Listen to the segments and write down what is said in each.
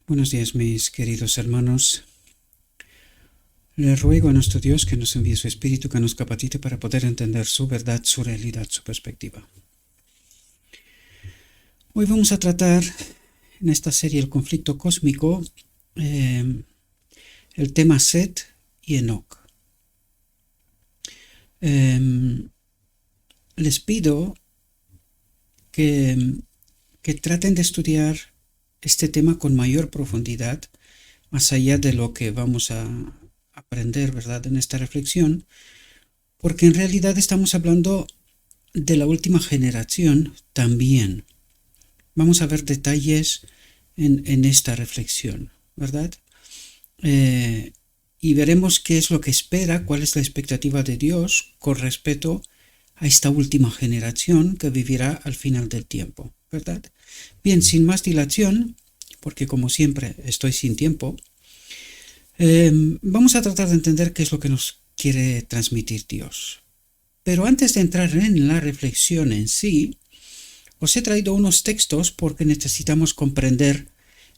Buenos días, mis queridos hermanos. Le ruego a nuestro Dios que nos envíe su Espíritu, que nos capacite para poder entender su verdad, su realidad, su perspectiva. Hoy vamos a tratar en esta serie el conflicto cósmico, el tema Set y Enoch. Les pido que traten de estudiar este tema con mayor profundidad, más allá de lo que vamos a aprender, ¿verdad?, en esta reflexión, porque en realidad estamos hablando de la última generación también. Vamos a ver detalles en esta reflexión, ¿verdad? Y veremos qué es lo que espera, cuál es la expectativa de Dios con respecto a esta última generación que vivirá al final del tiempo, ¿verdad? Bien, sin más dilación, porque como siempre estoy sin tiempo, vamos a tratar de entender qué es lo que nos quiere transmitir Dios. Pero antes de entrar en la reflexión en sí, os he traído unos textos porque necesitamos comprender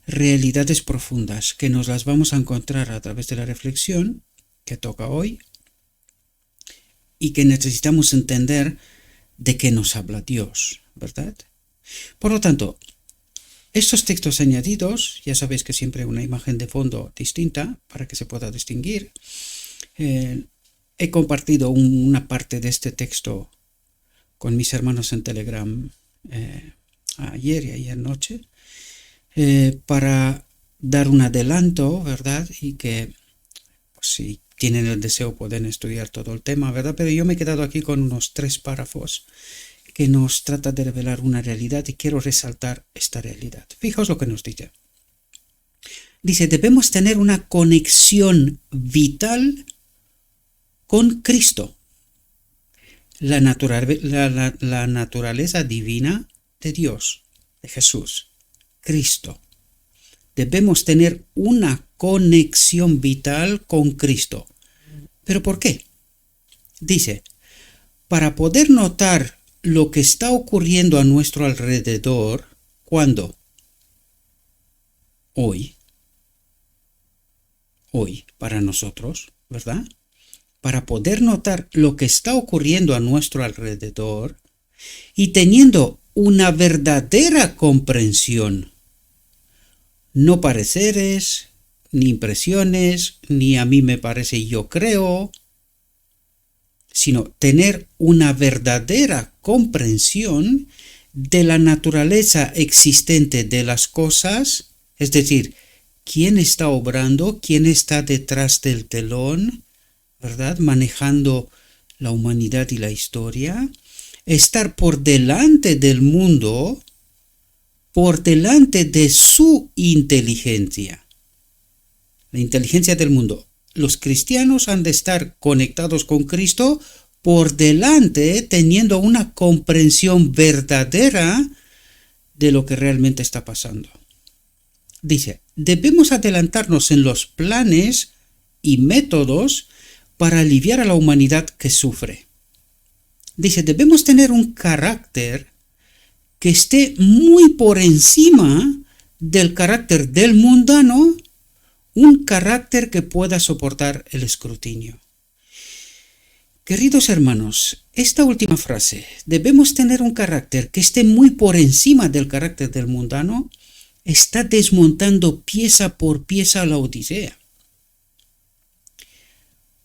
realidades profundas que nos las vamos a encontrar a través de la reflexión que toca hoy y que necesitamos entender de qué nos habla Dios, ¿verdad? Por lo tanto, estos textos añadidos, ya sabéis que siempre hay una imagen de fondo distinta para que se pueda distinguir. He compartido una parte de este texto con mis hermanos en Telegram ayer y ayer noche para dar un adelanto, ¿verdad? Y que pues, si tienen el deseo pueden estudiar todo el tema, ¿verdad? Pero yo me he quedado aquí con unos 3 párrafos que nos trata de revelar una realidad y quiero resaltar esta realidad. Fijaos lo que nos dice. Dice, debemos tener una conexión vital con Cristo, la naturaleza divina de Dios, de Jesús, Cristo. Debemos tener una conexión vital con Cristo. ¿Pero por qué? Dice, para poder notar lo que está ocurriendo a nuestro alrededor, ¿cuándo? Hoy, para nosotros, ¿verdad? Para poder notar lo que está ocurriendo a nuestro alrededor y teniendo una verdadera comprensión, no pareceres, ni impresiones, ni a mí me parece y yo creo, sino tener una verdadera comprensión de la naturaleza existente de las cosas, es decir, quién está obrando, quién está detrás del telón, ¿verdad?, manejando la humanidad y la historia, estar por delante del mundo, por delante de su inteligencia, la inteligencia del mundo. Los cristianos han de estar conectados con Cristo por delante, teniendo una comprensión verdadera de lo que realmente está pasando. Dice, debemos adelantarnos en los planes y métodos para aliviar a la humanidad que sufre. Dice, debemos tener un carácter que esté muy por encima del carácter del mundano, un carácter que pueda soportar el escrutinio. Queridos hermanos, esta última frase, debemos tener un carácter que esté muy por encima del carácter del mundano, está desmontando pieza por pieza la Odisea.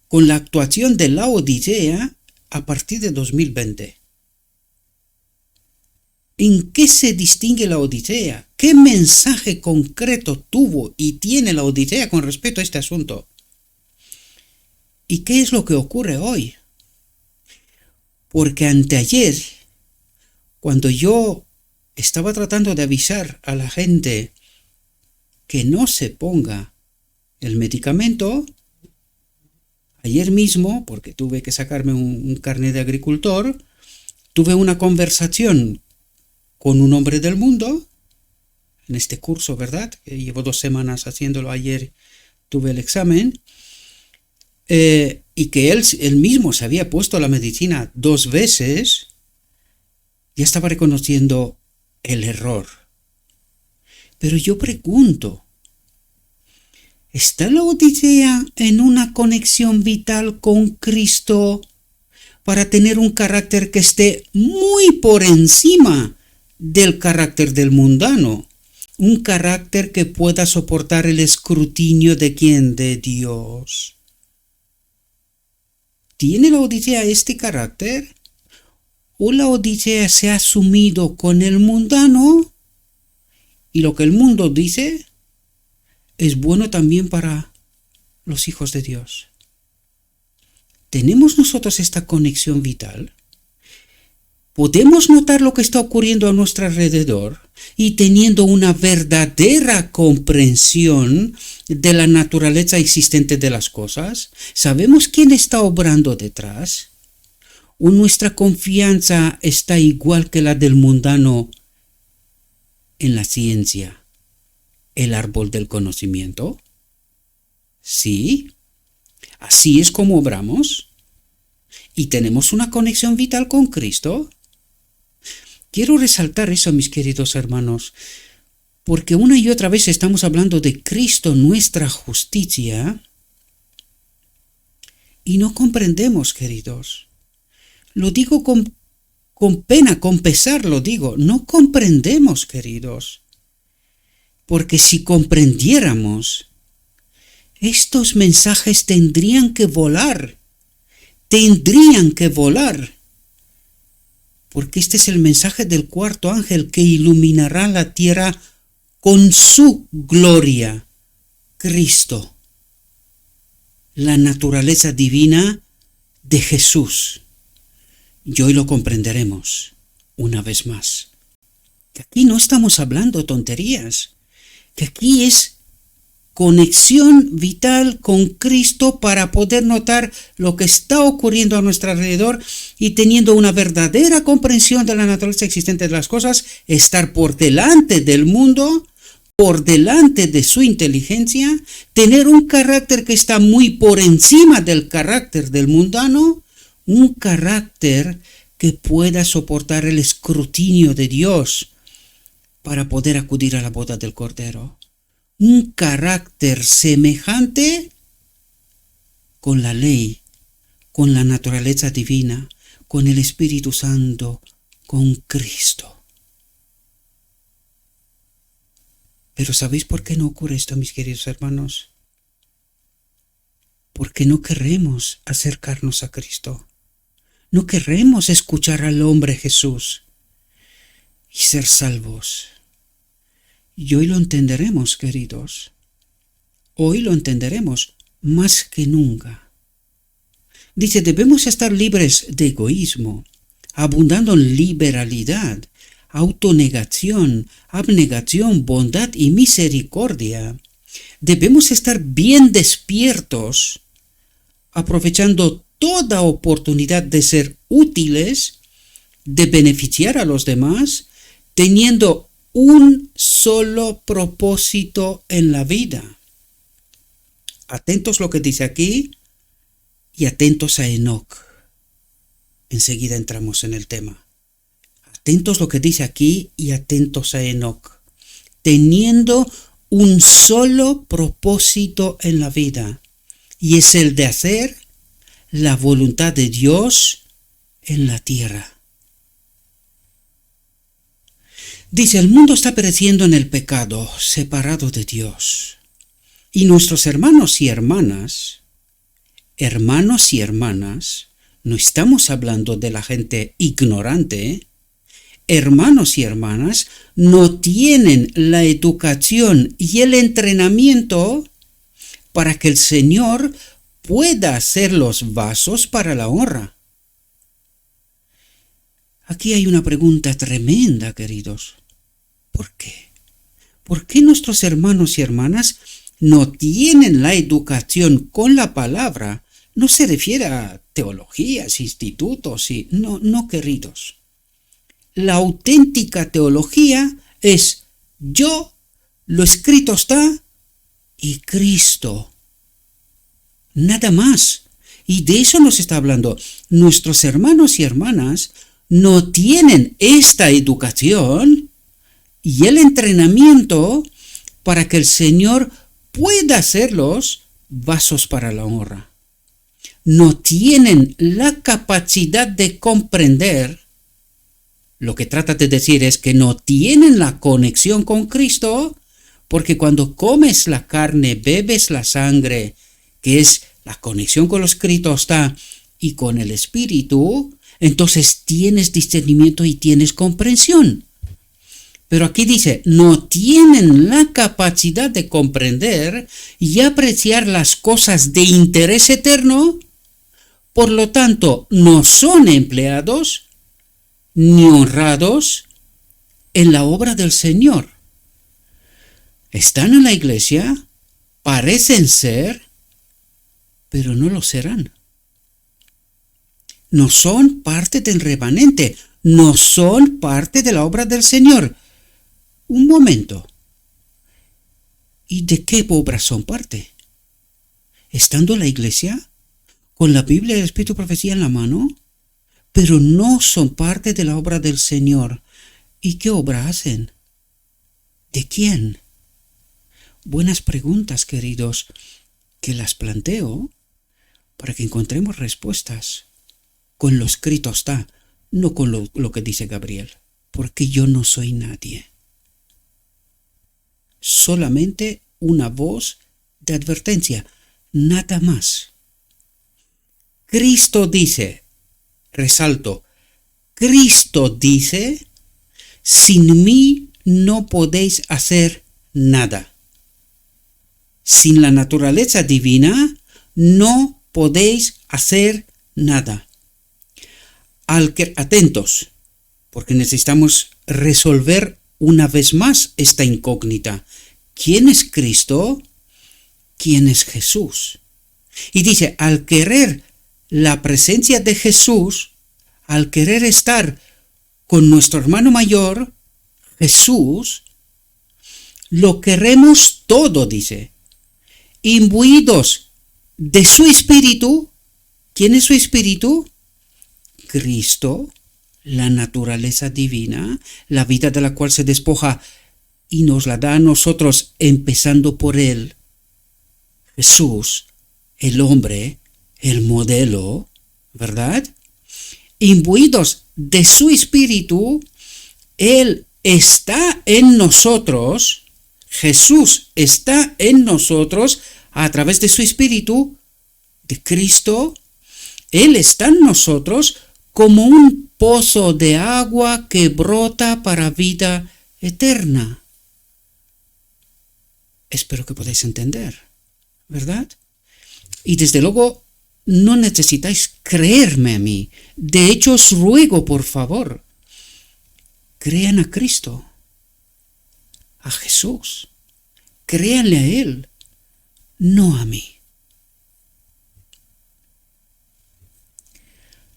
Con la actuación de la Odisea a partir de 2020. ¿En qué se distingue la Odisea? ¿Qué mensaje concreto tuvo y tiene la Odisea con respecto a este asunto? ¿Y qué es lo que ocurre hoy? Porque anteayer, cuando yo estaba tratando de avisar a la gente que no se ponga el medicamento, ayer mismo, porque tuve que sacarme un carnet de agricultor, tuve una conversación con un hombre del mundo, en este curso, ¿verdad? Llevo 2 semanas haciéndolo, ayer tuve el examen, y que él mismo se había puesto la medicina 2 veces, ya estaba reconociendo el error. Pero yo pregunto, ¿Está la Odisea en una conexión vital con Cristo para tener un carácter que esté muy por encima del carácter del mundano? Un carácter que pueda soportar el escrutinio de quién, de Dios. ¿Tiene la Odisea este carácter? ¿O la Odisea se ha sumido con el mundano? Y lo que el mundo dice es bueno también para los hijos de Dios. ¿Tenemos nosotros esta conexión vital? ¿Podemos notar lo que está ocurriendo a nuestro alrededor y teniendo una verdadera comprensión de la naturaleza existente de las cosas? ¿Sabemos quién está obrando detrás? ¿O nuestra confianza está igual que la del mundano en la ciencia, el árbol del conocimiento? Sí, así es como obramos. ¿Y tenemos una conexión vital con Cristo? Quiero resaltar eso, mis queridos hermanos, porque una y otra vez estamos hablando de Cristo, nuestra justicia, y no comprendemos, queridos. Lo digo con pena, con pesar lo digo, no comprendemos, queridos. Porque si comprendiéramos, estos mensajes tendrían que volar. Porque este es el mensaje del cuarto ángel que iluminará la tierra con su gloria, Cristo, la naturaleza divina de Jesús. Y hoy lo comprenderemos una vez más. Que aquí no estamos hablando tonterías, que aquí es conexión vital con Cristo para poder notar lo que está ocurriendo a nuestro alrededor y teniendo una verdadera comprensión de la naturaleza existente de las cosas, estar por delante del mundo, por delante de su inteligencia, tener un carácter que está muy por encima del carácter del mundano, un carácter que pueda soportar el escrutinio de Dios para poder acudir a la boda del Cordero. Un carácter semejante con la ley, con la naturaleza divina, con el Espíritu Santo, con Cristo. Pero ¿sabéis por qué no ocurre esto, mis queridos hermanos? Porque no queremos acercarnos a Cristo. No queremos escuchar al hombre Jesús y ser salvos. Y hoy lo entenderemos, queridos. Hoy lo entenderemos más que nunca. Dice, debemos estar libres de egoísmo, abundando en liberalidad, autonegación, abnegación, bondad y misericordia. Debemos estar bien despiertos, aprovechando toda oportunidad de ser útiles, de beneficiar a los demás, teniendo un solo propósito en la vida. Atentos lo que dice aquí y atentos a Enoc. Enseguida entramos en el tema. Atentos lo que dice aquí y atentos a Enoc. Teniendo un solo propósito en la vida, y es el de hacer la voluntad de Dios en la tierra. Dice, el mundo está pereciendo en el pecado, separado de Dios. Y nuestros hermanos y hermanas, no estamos hablando de la gente ignorante, hermanos y hermanas, no tienen la educación y el entrenamiento para que el Señor pueda hacer los vasos para la honra. Aquí hay una pregunta tremenda, queridos. ¿Por qué? ¿Por qué nuestros hermanos y hermanas no tienen la educación con la palabra? No se refiere a teologías, institutos, no, queridos. La auténtica teología es yo, lo escrito está, y Cristo. Nada más. Y de eso nos está hablando. Nuestros hermanos y hermanas no tienen esta educación y el entrenamiento para que el Señor pueda hacerlos vasos para la honra. No tienen la capacidad de comprender. Lo que trata de decir es que no tienen la conexión con Cristo, porque cuando comes la carne, bebes la sangre, que es la conexión con los Cristo y con el Espíritu, entonces tienes discernimiento y tienes comprensión. Pero aquí dice, no tienen la capacidad de comprender y apreciar las cosas de interés eterno, por lo tanto, no son empleados ni honrados en la obra del Señor. Están en la iglesia, parecen ser, pero no lo serán. No son parte del remanente, no son parte de la obra del Señor. Un momento. ¿Y de qué obra son parte? ¿Estando en la iglesia, con la Biblia y el Espíritu de Profecía en la mano? Pero no son parte de la obra del Señor. ¿Y qué obra hacen? ¿De quién? Buenas preguntas, queridos, que las planteo para que encontremos respuestas con lo escrito está, no con lo que dice Gabriel, porque yo no soy nadie. Solamente una voz de advertencia, nada más. Cristo dice, resalto, Cristo dice, sin mí no podéis hacer nada. Sin la naturaleza divina no podéis hacer nada. Atentos, porque necesitamos resolver una vez más esta incógnita. ¿Quién es Cristo? ¿Quién es Jesús? Y dice, al querer la presencia de Jesús, al querer estar con nuestro hermano mayor, Jesús, lo queremos todo, dice. Imbuidos de su espíritu. ¿Quién es su espíritu? Cristo, la naturaleza divina, la vida de la cual se despoja y nos la da a nosotros, empezando por Él. Jesús, el hombre, el modelo, ¿verdad? Imbuidos de su espíritu, Él está en nosotros, Jesús está en nosotros a través de su espíritu, de Cristo. Él está en nosotros como un pozo de agua que brota para vida eterna. Espero que podáis entender, ¿verdad? Y desde luego, no necesitáis creerme a mí. De hecho, os ruego, por favor, crean a Cristo, a Jesús. Créanle a Él, no a mí.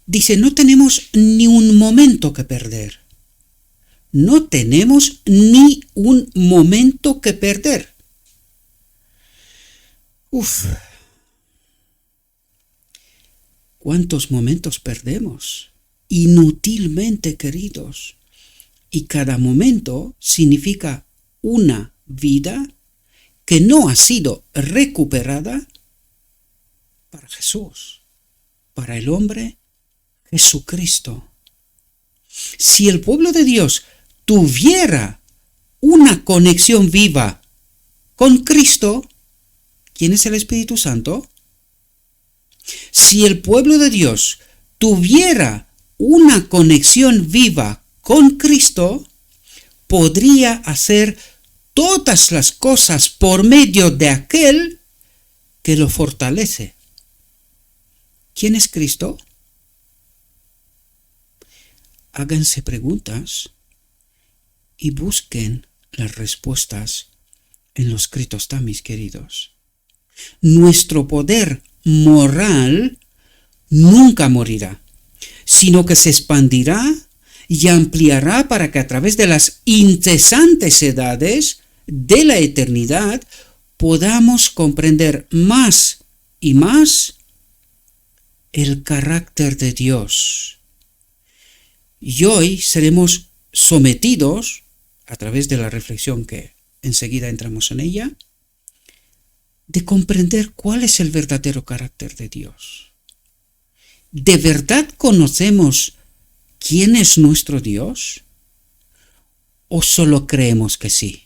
Dice, no tenemos ni un momento que perder. No tenemos ni un momento que perder. ¿Cuántos momentos perdemos? Inútilmente, queridos. Y cada momento significa una vida que no ha sido recuperada para Jesús, para el hombre Jesucristo. Si el pueblo de Dios tuviera una conexión viva con Cristo, ¿quién es el Espíritu Santo? Si el pueblo de Dios tuviera una conexión viva con Cristo, podría hacer todas las cosas por medio de aquel que lo fortalece. ¿Quién es Cristo? Háganse preguntas y busquen las respuestas en los escritos, mis queridos. Nuestro poder moral nunca morirá, sino que se expandirá y ampliará para que a través de las incesantes edades de la eternidad podamos comprender más y más el carácter de Dios. Y hoy seremos sometidos, a través de la reflexión que enseguida entramos en ella, de comprender cuál es el verdadero carácter de Dios. ¿De verdad conocemos quién es nuestro Dios? ¿O solo creemos que sí,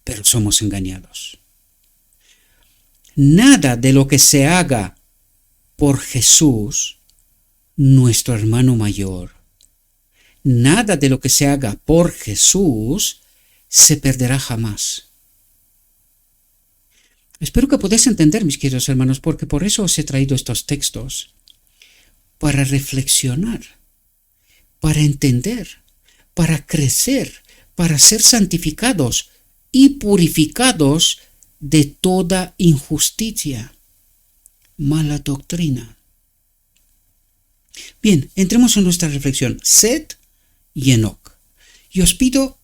pero somos engañados? Nada de lo que se haga por Jesús, nuestro hermano mayor, nada de lo que se haga por Jesús se perderá jamás. Espero que podáis entender, mis queridos hermanos, porque por eso os he traído estos textos, para reflexionar, para entender, para crecer, para ser santificados y purificados de toda injusticia, mala doctrina. Bien, entremos en nuestra reflexión. Set y Enoc. Y os pido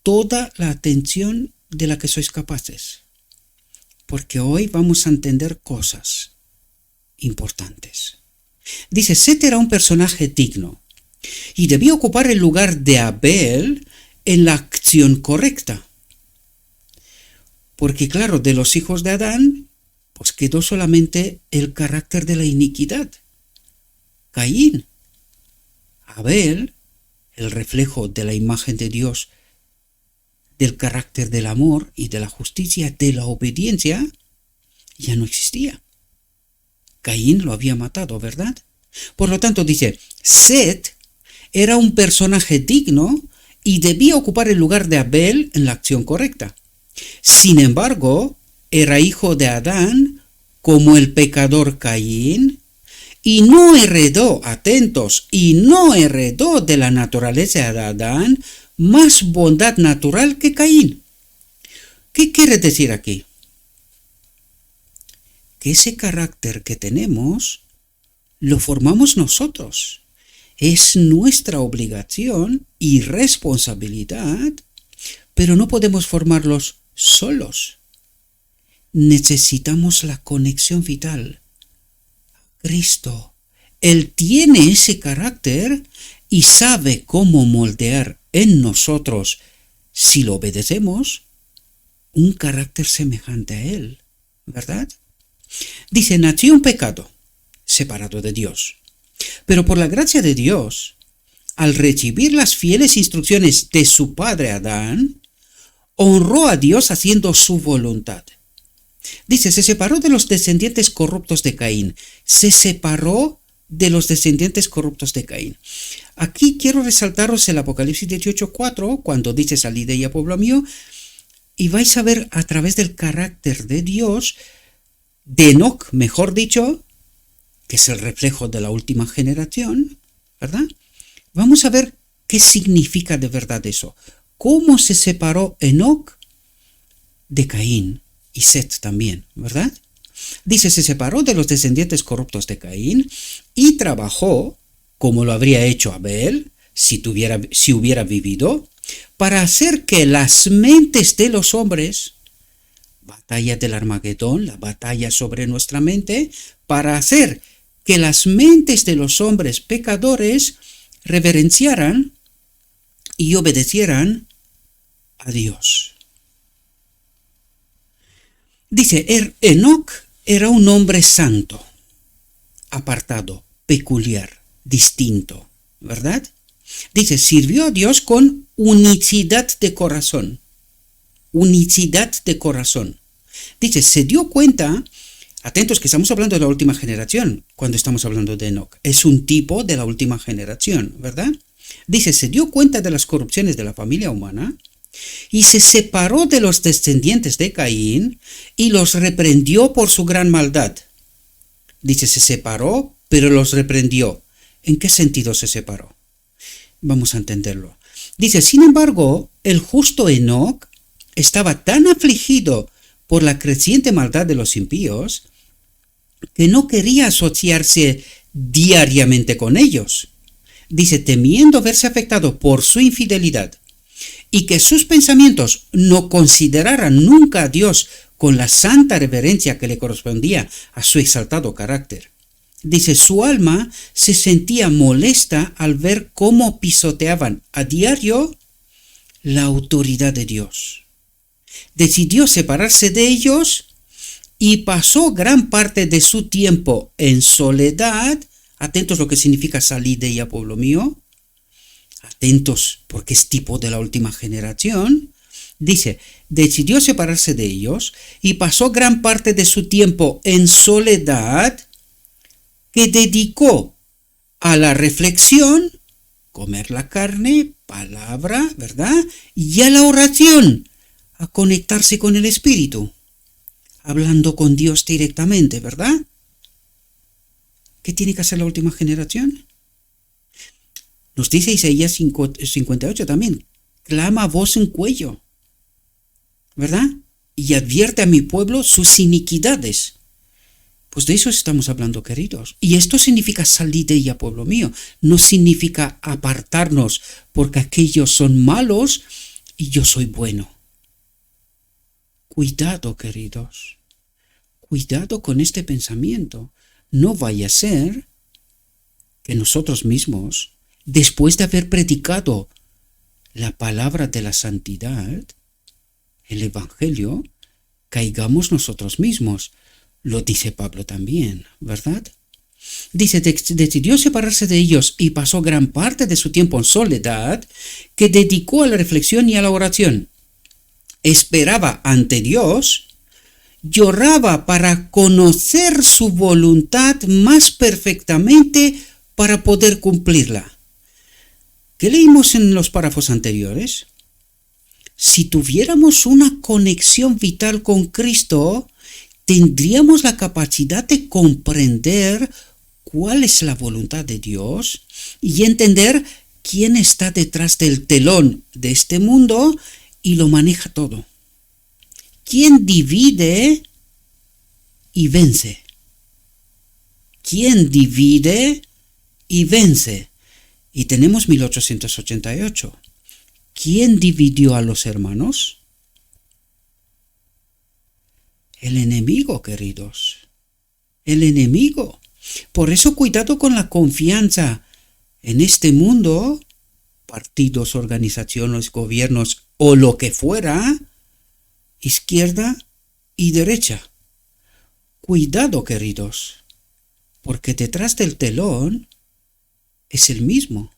toda la atención de la que sois capaces, porque hoy vamos a entender cosas importantes. Dice, Set era un personaje digno y debía ocupar el lugar de Abel en la acción correcta. Porque claro, de los hijos de Adán, pues quedó solamente el carácter de la iniquidad. Caín. Abel, el reflejo de la imagen de Dios, del carácter del amor y de la justicia, de la obediencia, ya no existía. Caín lo había matado, ¿verdad? Por lo tanto, dice, Set era un personaje digno y debía ocupar el lugar de Abel en la acción correcta. Sin embargo, era hijo de Adán como el pecador Caín y no heredó, atentos, y no heredó de la naturaleza de Adán más bondad natural que Caín. ¿Qué quiere decir aquí? Que ese carácter que tenemos lo formamos nosotros. Es nuestra obligación y responsabilidad, pero no podemos formarlos solos. Necesitamos la conexión vital. Cristo, Él tiene ese carácter y sabe cómo moldear en nosotros, si lo obedecemos, un carácter semejante a Él, ¿verdad? Dice, nació un pecado, separado de Dios. Pero por la gracia de Dios, al recibir las fieles instrucciones de su padre Adán, honró a Dios haciendo su voluntad. Dice, se separó de los descendientes corruptos de Caín. Se separó de los descendientes corruptos de Caín. Aquí quiero resaltaros el Apocalipsis 18:4, cuando dice, salid de ella, pueblo mío, y vais a ver a través del carácter de Dios, de Enoc, mejor dicho, que es el reflejo de la última generación, ¿verdad? Vamos a ver qué significa de verdad eso. ¿Cómo se separó Enoc de Caín? Y Set también, ¿verdad? Dice, se separó de los descendientes corruptos de Caín y trabajó, como lo habría hecho Abel, si hubiera vivido, para hacer que las mentes de los hombres, batalla del Armagedón, la batalla sobre nuestra mente, para hacer que las mentes de los hombres pecadores reverenciaran y obedecieran a Dios. Dice, Enoc era un hombre santo, apartado, peculiar, distinto, ¿verdad? Dice, sirvió a Dios con unicidad de corazón. Unicidad de corazón. Dice, se dio cuenta, atentos que estamos hablando de la última generación, cuando estamos hablando de Enoc. Es un tipo de la última generación, ¿verdad? Dice, se dio cuenta de las corrupciones de la familia humana y se separó de los descendientes de Caín y los reprendió por su gran maldad. Dice, se separó, pero los reprendió. ¿En qué sentido se separó? Vamos a entenderlo. Dice, sin embargo, el justo Enoc estaba tan afligido por la creciente maldad de los impíos que no quería asociarse diariamente con ellos. Dice, temiendo verse afectado por su infidelidad y que sus pensamientos no consideraran nunca a Dios con la santa reverencia que le correspondía a su exaltado carácter. Dice, su alma se sentía molesta al ver cómo pisoteaban a diario la autoridad de Dios. Decidió separarse de ellos y pasó gran parte de su tiempo en soledad. Atentos lo que significa salir de ella, pueblo mío. Atentos porque es tipo de la última generación. Dice, decidió separarse de ellos y pasó gran parte de su tiempo en soledad, que dedicó a la reflexión, comer la carne, palabra, ¿verdad? Y a la oración, a conectarse con el Espíritu, hablando con Dios directamente, ¿verdad? ¿Qué tiene que hacer la última generación? Nos dice Isaías 58 también, clama a voz en cuello, ¿verdad? Y advierte a mi pueblo sus iniquidades. Pues de eso estamos hablando, queridos. Y esto significa salir de ella, pueblo mío. No significa apartarnos porque aquellos son malos y yo soy bueno. Cuidado, queridos. Cuidado con este pensamiento. No vaya a ser que nosotros mismos, después de haber predicado la palabra de la santidad, el Evangelio, caigamos nosotros mismos. Lo dice Pablo también, ¿verdad? Dice, decidió separarse de ellos y pasó gran parte de su tiempo en soledad, que dedicó a la reflexión y a la oración. Esperaba ante Dios, lloraba para conocer su voluntad más perfectamente para poder cumplirla. ¿Qué leímos en los párrafos anteriores? Si tuviéramos una conexión vital con Cristo, tendríamos la capacidad de comprender cuál es la voluntad de Dios y entender quién está detrás del telón de este mundo y lo maneja todo. ¿Quién divide y vence? ¿Quién divide y vence? Y tenemos 1888. ¿Quién dividió a los hermanos? El enemigo, queridos. El enemigo. Por eso cuidado con la confianza en este mundo, partidos, organizaciones, gobiernos o lo que fuera, izquierda y derecha. Cuidado, queridos, porque detrás del telón es el mismo.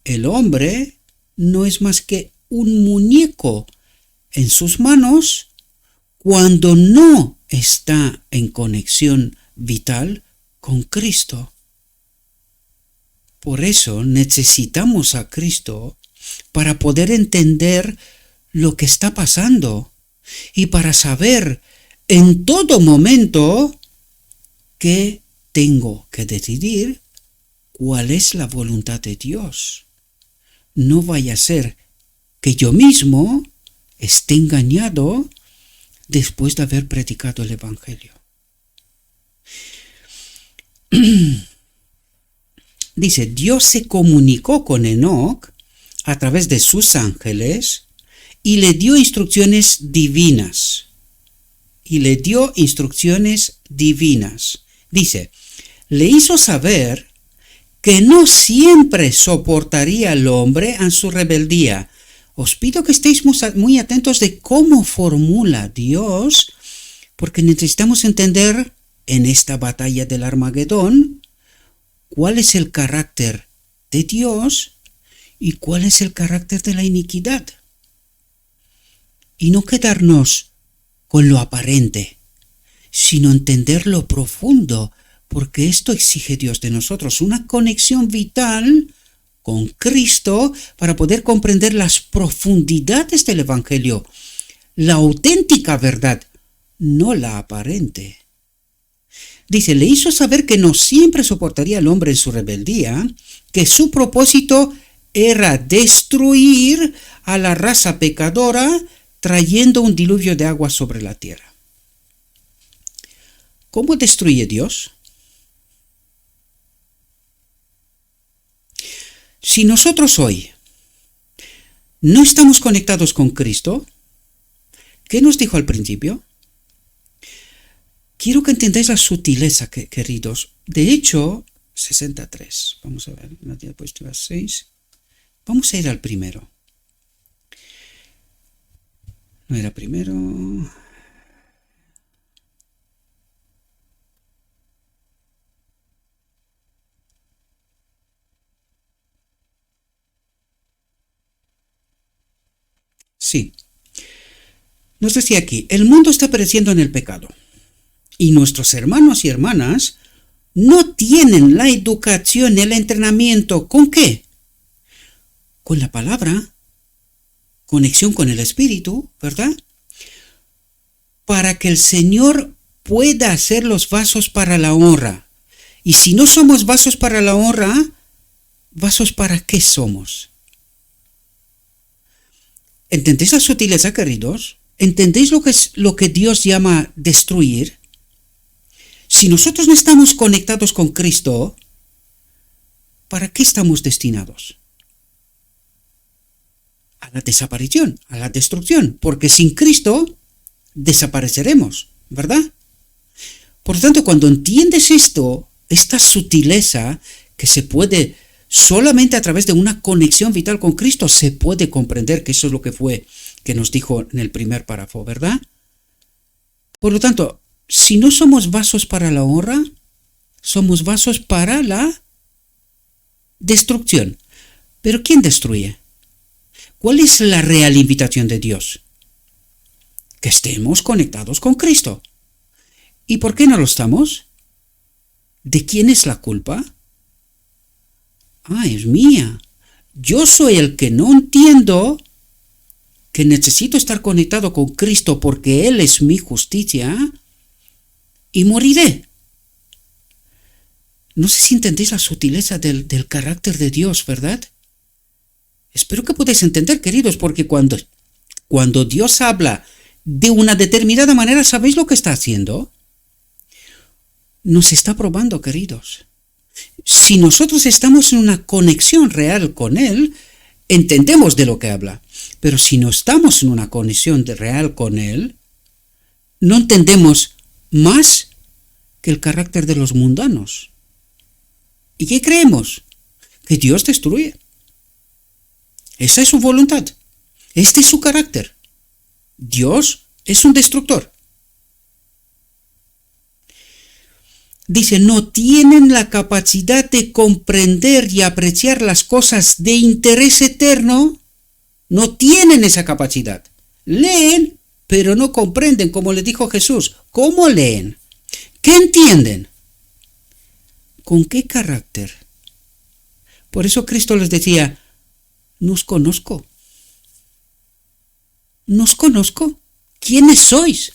El hombre no es más que un muñeco en sus manos cuando no está en conexión vital con Cristo. Por eso necesitamos a Cristo para poder entender lo que está pasando y para saber en todo momento que tengo que decidir cuál es la voluntad de Dios. No vaya a ser que yo mismo esté engañado después de haber predicado el Evangelio. Dice, Dios se comunicó con Enoc a través de sus ángeles y le dio instrucciones divinas. Dice, le hizo saber que no siempre soportaría el hombre en su rebeldía. Os pido que estéis muy atentos de cómo formula Dios, porque necesitamos entender en esta batalla del Armagedón cuál es el carácter de Dios y cuál es el carácter de la iniquidad. Y no quedarnos con lo aparente, sino entender lo profundo, porque esto exige Dios de nosotros, una conexión vital con Cristo para poder comprender las profundidades del Evangelio, la auténtica verdad, no la aparente. Dice, le hizo saber que no siempre soportaría al hombre en su rebeldía, que su propósito era destruir a la raza pecadora trayendo un diluvio de agua sobre la tierra. ¿Cómo destruye Dios? Si nosotros hoy no estamos conectados con Cristo, ¿qué nos dijo al principio? Quiero que entendáis la sutileza, queridos. De hecho, 63. Vamos a ver, la diapositiva 6. Vamos a ir al primero. No era primero. Sí. Nos decía aquí, el mundo está pereciendo en el pecado. Y nuestros hermanos y hermanas no tienen la educación, el entrenamiento. ¿Con qué? Con la palabra, conexión con el Espíritu, ¿verdad? Para que el Señor pueda hacer los vasos para la honra. Y si no somos vasos para la honra, ¿vasos para qué somos? ¿Entendéis la sutileza, queridos? ¿Entendéis lo que Dios llama destruir? Si nosotros no estamos conectados con Cristo, ¿para qué estamos destinados? A la desaparición, a la destrucción, porque sin Cristo desapareceremos, ¿verdad? Por lo tanto, cuando entiendes esto, esta sutileza que se puede solamente a través de una conexión vital con Cristo se puede comprender que eso es lo que fue que nos dijo en el primer párrafo, ¿verdad? Por lo tanto, si no somos vasos para la honra, somos vasos para la destrucción. ¿Pero quién destruye? ¿Cuál es la real invitación de Dios? Que estemos conectados con Cristo. ¿Y por qué no lo estamos? ¿De quién es la culpa? Es mía. Yo soy el que no entiendo que necesito estar conectado con Cristo porque Él es mi justicia y moriré. No sé si entendéis la sutileza del carácter de Dios, ¿verdad? Espero que podáis entender, queridos, porque cuando Dios habla de una determinada manera, ¿sabéis lo que está haciendo? Nos está probando, queridos. Si nosotros estamos en una conexión real con Él, entendemos de lo que habla. Pero si no estamos en una conexión real con Él, no entendemos más que el carácter de los mundanos. ¿Y qué creemos? Que Dios destruye. Esa es su voluntad. Este es su carácter. Dios es un destructor. Dice, no tienen la capacidad de comprender y apreciar las cosas de interés eterno. No tienen esa capacidad. Leen, pero no comprenden, como le dijo Jesús. ¿Cómo leen? ¿Qué entienden? ¿Con qué carácter? Por eso Cristo les decía, no os conozco. No os conozco. ¿Quiénes sois?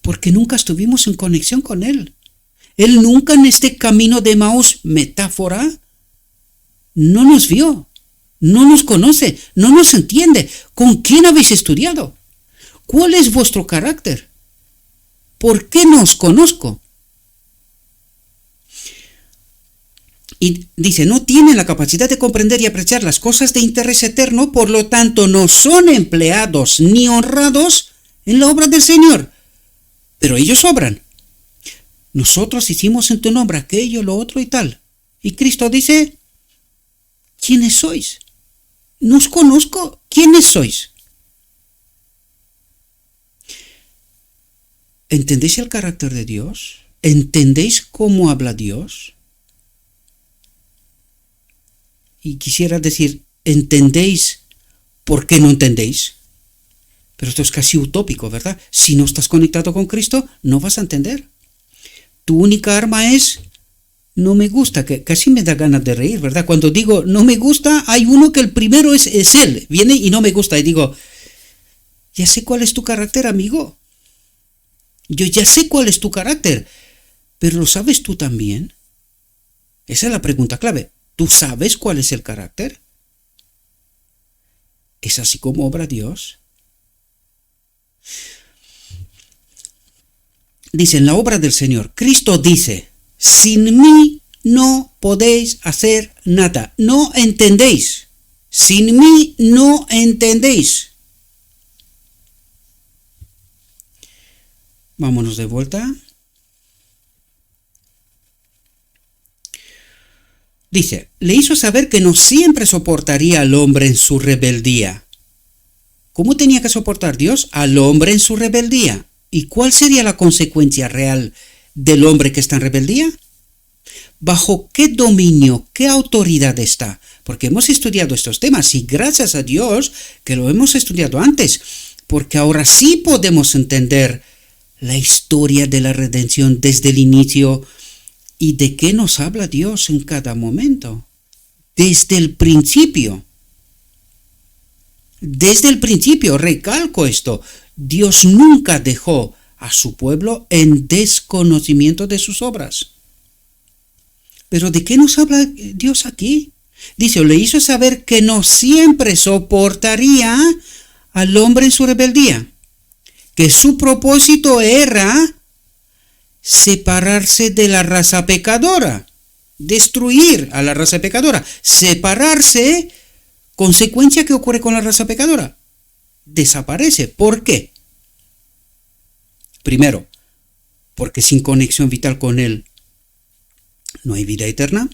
Porque nunca estuvimos en conexión con Él. Él nunca en este camino de Emaús, metáfora, no nos vio, no nos conoce, no nos entiende. ¿Con quién habéis estudiado? ¿Cuál es vuestro carácter? ¿Por qué no os conozco? Y dice, no tienen la capacidad de comprender y apreciar las cosas de interés eterno, por lo tanto no son empleados ni honrados en la obra del Señor. Pero ellos obran. Nosotros hicimos en tu nombre aquello, lo otro y tal. Y Cristo dice, ¿quiénes sois? No os conozco. ¿Quiénes sois? ¿Entendéis el carácter de Dios? ¿Entendéis cómo habla Dios? Y quisiera decir, ¿entendéis por qué no entendéis? Pero esto es casi utópico, ¿verdad? Si no estás conectado con Cristo, no vas a entender. Tu única arma es, no me gusta, que casi me da ganas de reír, ¿verdad? Cuando digo, no me gusta, hay uno que el primero es Él. Viene y no me gusta. Y digo, ya sé cuál es tu carácter, amigo. Yo ya sé cuál es tu carácter. Pero ¿lo sabes tú también? Esa es la pregunta clave. ¿Tú sabes cuál es el carácter? ¿Es así como obra Dios? Dice en la obra del Señor, Cristo dice, sin mí no podéis hacer nada. No entendéis. Sin mí no entendéis. Vámonos de vuelta. Dice, le hizo saber que no siempre soportaría al hombre en su rebeldía. ¿Cómo tenía que soportar Dios al hombre en su rebeldía? ¿Y cuál sería la consecuencia real del hombre que está en rebeldía? ¿Bajo qué dominio, qué autoridad está? porque hemos estudiado estos temas y gracias a Dios que lo hemos estudiado antes, porque ahora sí podemos entender la historia de la redención desde el inicio y de qué nos habla Dios en cada momento. Desde el principio. Desde el principio, recalco esto, Dios nunca dejó a su pueblo en desconocimiento de sus obras. ¿Pero de qué nos habla Dios aquí? Dice, le hizo saber que no siempre soportaría al hombre en su rebeldía, que su propósito era separarse de la raza pecadora, destruir a la raza pecadora, separarse. ¿Consecuencia que ocurre con la raza pecadora? Desaparece. ¿Por qué? Primero, porque sin conexión vital con Él no hay vida eterna.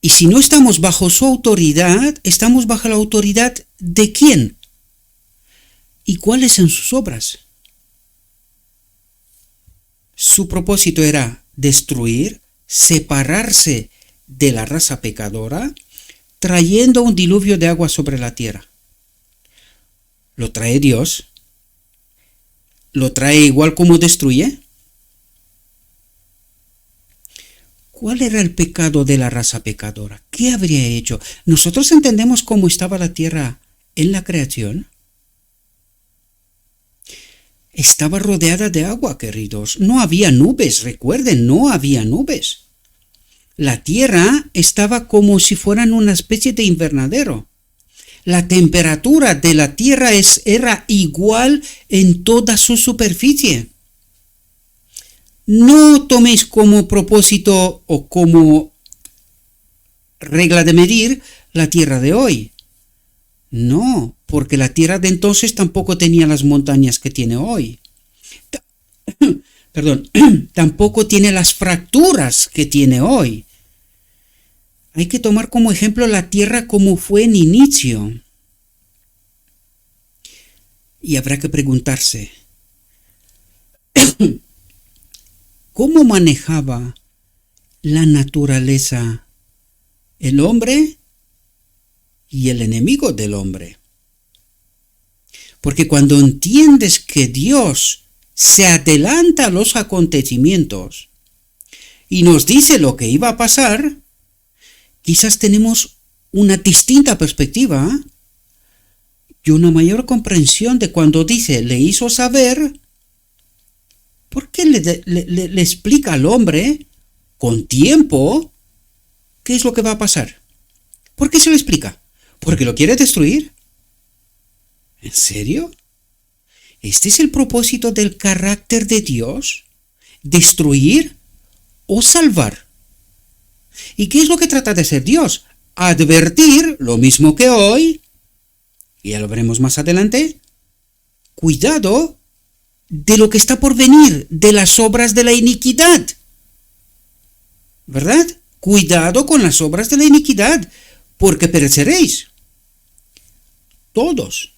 Y si no estamos bajo su autoridad, estamos bajo la autoridad ¿de quién? ¿Y cuáles son sus obras? Su propósito era destruir, separarse de la raza pecadora, trayendo un diluvio de agua sobre la tierra. ¿Lo trae Dios? ¿Lo trae igual como destruye? ¿Cuál era el pecado de la raza pecadora? ¿Qué habría hecho? ¿Nosotros entendemos cómo estaba la tierra en la creación? Estaba rodeada de agua, queridos. No había nubes, recuerden, no había nubes. La tierra estaba como si fueran una especie de invernadero. La temperatura de la tierra era igual en toda su superficie. No toméis como propósito o como regla de medir la tierra de hoy. No, porque la tierra de entonces tampoco tenía las montañas que tiene hoy. Perdón, tampoco tiene las fracturas que tiene hoy. Hay que tomar como ejemplo la tierra como fue en inicio. Y habrá que preguntarse, ¿cómo manejaba la naturaleza el hombre y el enemigo del hombre? Porque cuando entiendes que Dios se adelanta a los acontecimientos y nos dice lo que iba a pasar, quizás tenemos una distinta perspectiva y una mayor comprensión de cuando dice, le hizo saber, ¿por qué le explica al hombre con tiempo qué es lo que va a pasar? ¿Por qué se lo explica? ¿Porque lo quiere destruir? ¿En serio? ¿Este es el propósito del carácter de Dios? ¿Destruir o salvar? ¿Y qué es lo que trata de hacer Dios? Advertir, lo mismo que hoy, y ya lo veremos más adelante, cuidado de lo que está por venir, de las obras de la iniquidad. ¿Verdad? Cuidado con las obras de la iniquidad, porque pereceréis. Todos.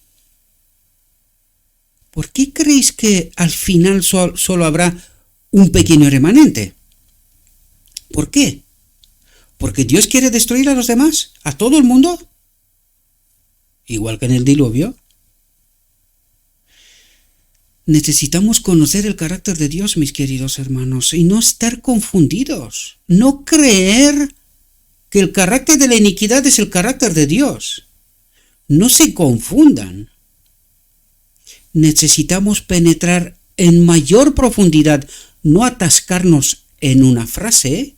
¿Por qué creéis que al final solo habrá un pequeño remanente? ¿Por qué? ¿Porque Dios quiere destruir a los demás? ¿A todo el mundo? Igual que en el diluvio. Necesitamos conocer el carácter de Dios, mis queridos hermanos, y no estar confundidos. No creer que el carácter de la iniquidad es el carácter de Dios. No se confundan. Necesitamos penetrar en mayor profundidad, no atascarnos en una frase.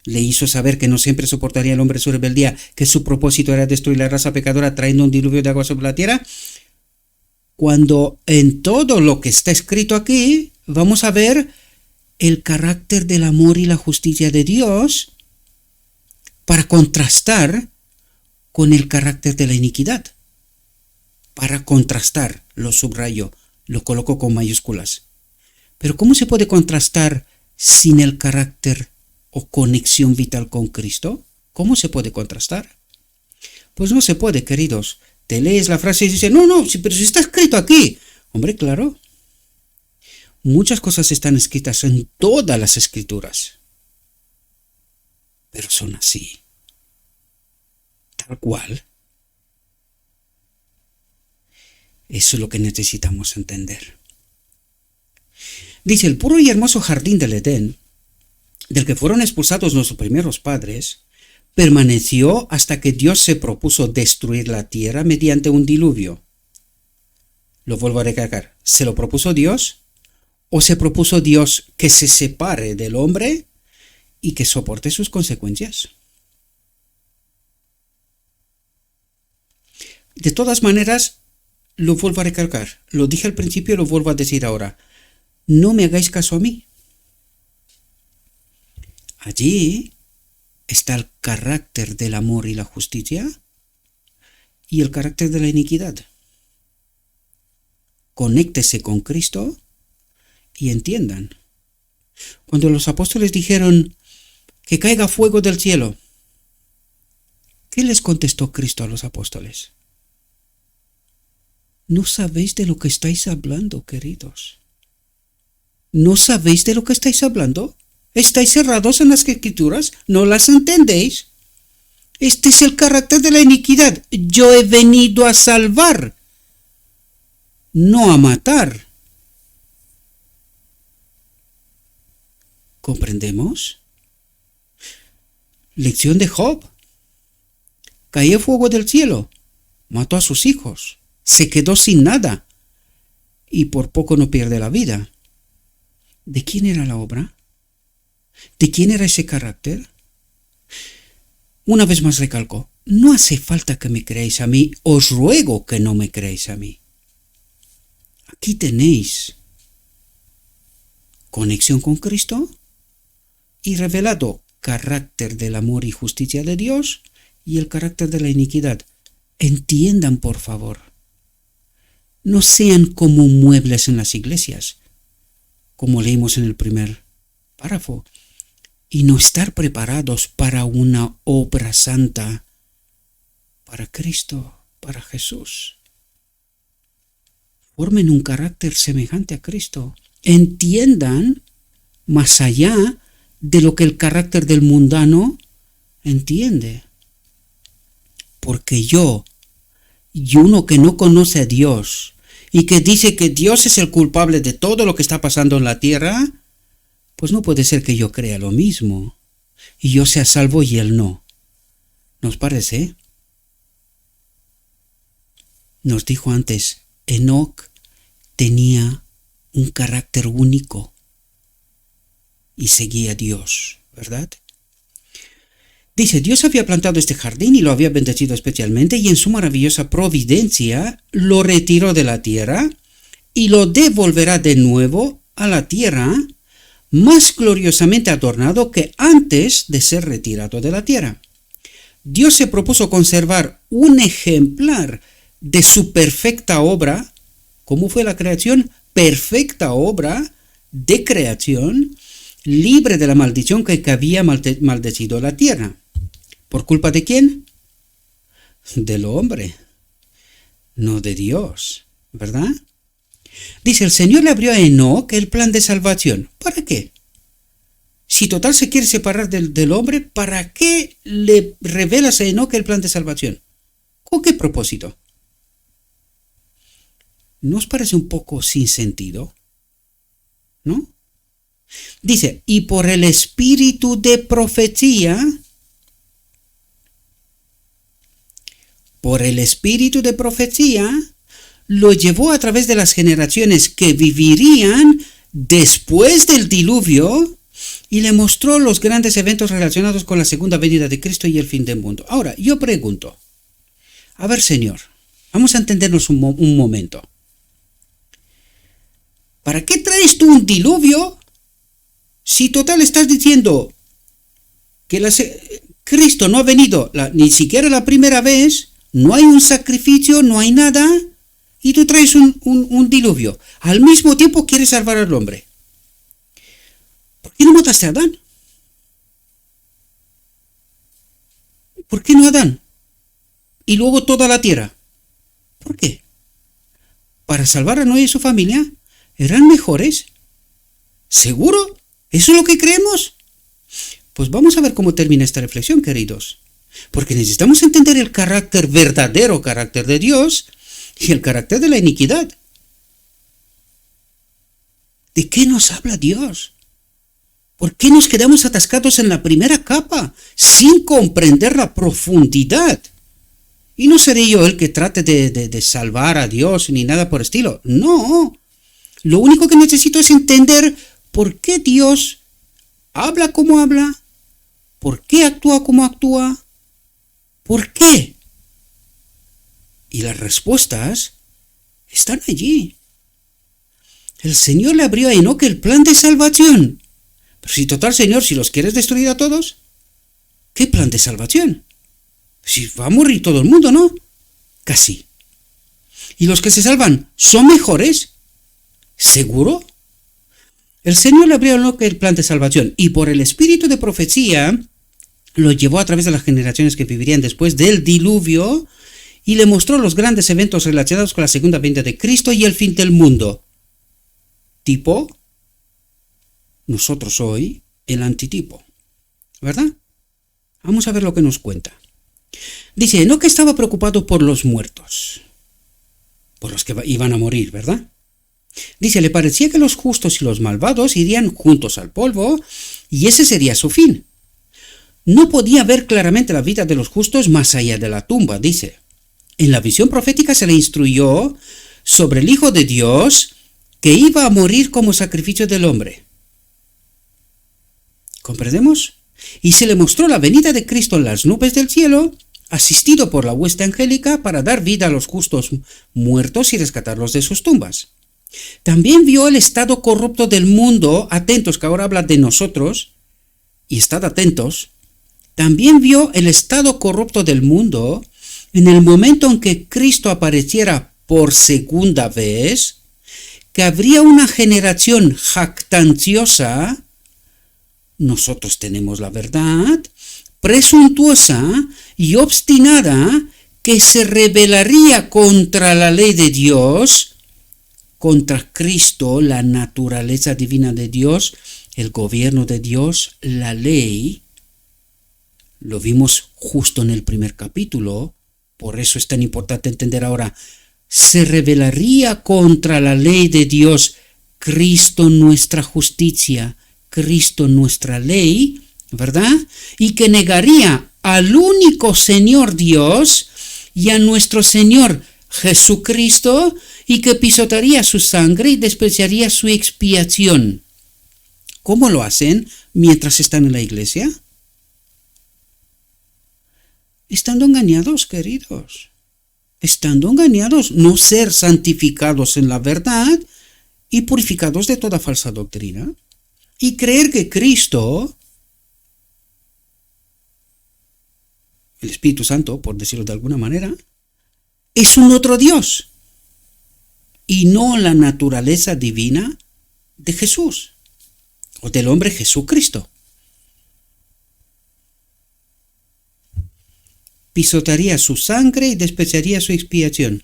Le hizo saber que no siempre soportaría el hombre su rebeldía, que su propósito era destruir la raza pecadora trayendo un diluvio de agua sobre la tierra. Cuando en todo lo que está escrito aquí vamos a ver el carácter del amor y la justicia de Dios para contrastar con el carácter de la iniquidad. Para contrastar, lo subrayo, lo coloco con mayúsculas. Pero ¿cómo se puede contrastar sin el carácter o conexión vital con Cristo? ¿Cómo se puede contrastar? Pues no se puede, queridos. Te lees la frase y dices, no, pero si está escrito aquí. Hombre, claro. Muchas cosas están escritas en todas las escrituras. Pero son así. tal cual. Eso es lo que necesitamos entender. Dice, el puro y hermoso jardín del Edén, del que fueron expulsados nuestros primeros padres, permaneció hasta que Dios se propuso destruir la tierra mediante un diluvio. Lo vuelvo a recalcar, ¿se lo propuso Dios? ¿O se propuso Dios que se separe del hombre y que soporte sus consecuencias? De todas maneras, lo vuelvo a recalcar, lo dije al principio y lo vuelvo a decir ahora, no me hagáis caso a mí. Allí está el carácter del amor y la justicia y el carácter de la iniquidad. Conéctese con Cristo y entiendan. Cuando los apóstoles dijeron que caiga fuego del cielo, ¿qué les contestó Cristo a los apóstoles? No sabéis de lo que estáis hablando, queridos. ¿No sabéis de lo que estáis hablando? ¿Estáis cerrados en las Escrituras? ¿No las entendéis? Este es el carácter de la iniquidad. Yo he venido a salvar, no a matar. ¿Comprendemos? Lección de Job. Caía fuego del cielo, mató a sus hijos, se quedó sin nada y por poco no pierde la vida. ¿De quién era la obra? ¿De quién era ese carácter? Una vez más recalco, no hace falta que me creáis a mí, os ruego que no me creáis a mí. Aquí tenéis conexión con Cristo y revelado carácter del amor y justicia de Dios y el carácter de la iniquidad. Entiendan, por favor. No sean como muebles en las iglesias, como leímos en el primer párrafo, y no estar preparados para una obra santa, para Cristo, para Jesús. Formen un carácter semejante a Cristo. Entiendan más allá de lo que el carácter del mundano entiende. Porque yo, y uno que no conoce a Dios y que dice que Dios es el culpable de todo lo que está pasando en la tierra, pues no puede ser que yo crea lo mismo y yo sea salvo y él no. ¿Nos parece? Nos dijo antes, Enoc tenía un carácter único y seguía a Dios, ¿verdad? Dice, Dios había plantado este jardín y lo había bendecido especialmente y en su maravillosa providencia lo retiró de la tierra y lo devolverá de nuevo a la tierra más gloriosamente adornado que antes de ser retirado de la tierra. Dios se propuso conservar un ejemplar de su perfecta obra. ¿Cómo fue la creación? Perfecta obra de creación, libre de la maldición que había maldecido la tierra. ¿Por culpa de quién? Del hombre, no de Dios, ¿verdad? Dice, el Señor le abrió a Enoc el plan de salvación. ¿Para qué? Si total se quiere separar del hombre, ¿para qué le revelas a Enoc el plan de salvación? ¿Con qué propósito? ¿No os parece un poco sin sentido? ¿No? Dice, y por el espíritu de profecía, lo llevó a través de las generaciones que vivirían después del diluvio y le mostró los grandes eventos relacionados con la segunda venida de Cristo y el fin del mundo. Ahora, yo pregunto, a ver, Señor, vamos a entendernos un momento. ¿Para qué traes tú un diluvio si total estás diciendo que Cristo no ha venido ni siquiera la primera vez, no hay un sacrificio, no hay nada, y tú traes un diluvio? Al mismo tiempo quieres salvar al hombre. ¿Por qué no mataste a Adán? ¿Por qué no Adán? Y luego toda la tierra. ¿Por qué? ¿Para salvar a Noé y su familia? ¿Eran mejores? ¿Seguro? ¿Eso es lo que creemos? Pues vamos a ver cómo termina esta reflexión, queridos. Porque necesitamos entender el carácter, verdadero carácter de Dios y el carácter de la iniquidad. ¿De qué nos habla Dios? ¿Por qué nos quedamos atascados en la primera capa sin comprender la profundidad? Y no seré yo el que trate de salvar a Dios ni nada por estilo. No. Lo único que necesito es entender por qué Dios habla como habla, por qué actúa como actúa, por qué. Y las respuestas están allí. El Señor le abrió a Enoc el plan de salvación. Pero si total, Señor, si los quieres destruir a todos, ¿qué plan de salvación? Si va a morir todo el mundo, ¿no? Casi. ¿Y los que se salvan son mejores? ¿Seguro? El Señor le abrió a Enoc el plan de salvación y por el espíritu de profecía lo llevó a través de las generaciones que vivirían después del diluvio y le mostró los grandes eventos relacionados con la segunda venida de Cristo y el fin del mundo. Tipo, nosotros hoy, el antitipo. ¿Verdad? Vamos a ver lo que nos cuenta. Dice, no que estaba preocupado por los muertos, por los que iban a morir, ¿verdad? Dice, le parecía que los justos y los malvados irían juntos al polvo y ese sería su fin. No podía ver claramente la vida de los justos más allá de la tumba, dice. En la visión profética se le instruyó sobre el Hijo de Dios que iba a morir como sacrificio del hombre. ¿Comprendemos? Y se le mostró la venida de Cristo en las nubes del cielo, asistido por la hueste angélica para dar vida a los justos muertos y rescatarlos de sus tumbas. También vio el estado corrupto del mundo, atentos que ahora habla de nosotros, y estad atentos, también vio el estado corrupto del mundo en el momento en que Cristo apareciera por segunda vez, que habría una generación jactanciosa, nosotros tenemos la verdad, presuntuosa y obstinada, que se rebelaría contra la ley de Dios, contra Cristo, la naturaleza divina de Dios, el gobierno de Dios, la ley. Lo vimos justo en el primer capítulo, por eso es tan importante entender ahora. Se rebelaría contra la ley de Dios, Cristo nuestra justicia, Cristo nuestra ley, ¿verdad? Y que negaría al único Señor Dios y a nuestro Señor Jesucristo y que pisotearía su sangre y despreciaría su expiación. ¿Cómo lo hacen mientras están en la iglesia? Estando engañados, queridos. Estando engañados, no ser santificados en la verdad y purificados de toda falsa doctrina. Y creer que Cristo, el Espíritu Santo, por decirlo de alguna manera, es un otro Dios y no la naturaleza divina de Jesús o del hombre Jesucristo. Pisotearía su sangre y despreciaría su expiación.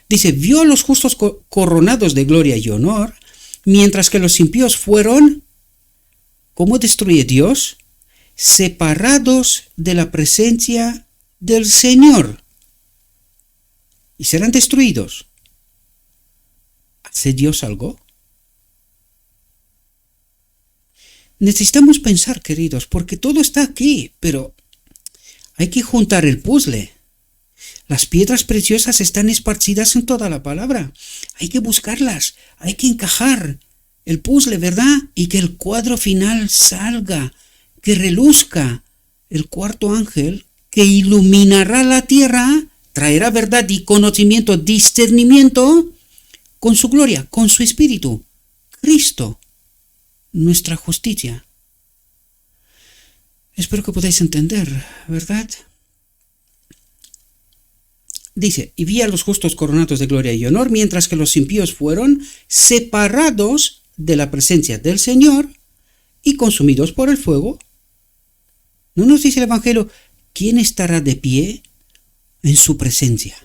Dice, vio a los justos coronados de gloria y honor, mientras que los impíos fueron, ¿cómo destruye Dios? Separados de la presencia del Señor. Y serán destruidos. ¿Hace Dios algo? Necesitamos pensar, queridos, porque todo está aquí, pero hay que juntar el puzzle. Las piedras preciosas están esparcidas en toda la palabra. Hay que buscarlas, hay que encajar el puzzle, ¿verdad? Y que el cuadro final salga, que reluzca el cuarto ángel, que iluminará la tierra, traerá verdad y conocimiento, discernimiento, con su gloria, con su espíritu. Cristo, nuestra justicia. Espero que podáis entender, ¿verdad? Dice, y vi a los justos coronados de gloria y honor, mientras que los impíos fueron separados de la presencia del Señor y consumidos por el fuego. ¿No nos dice el Evangelio quién estará de pie en su presencia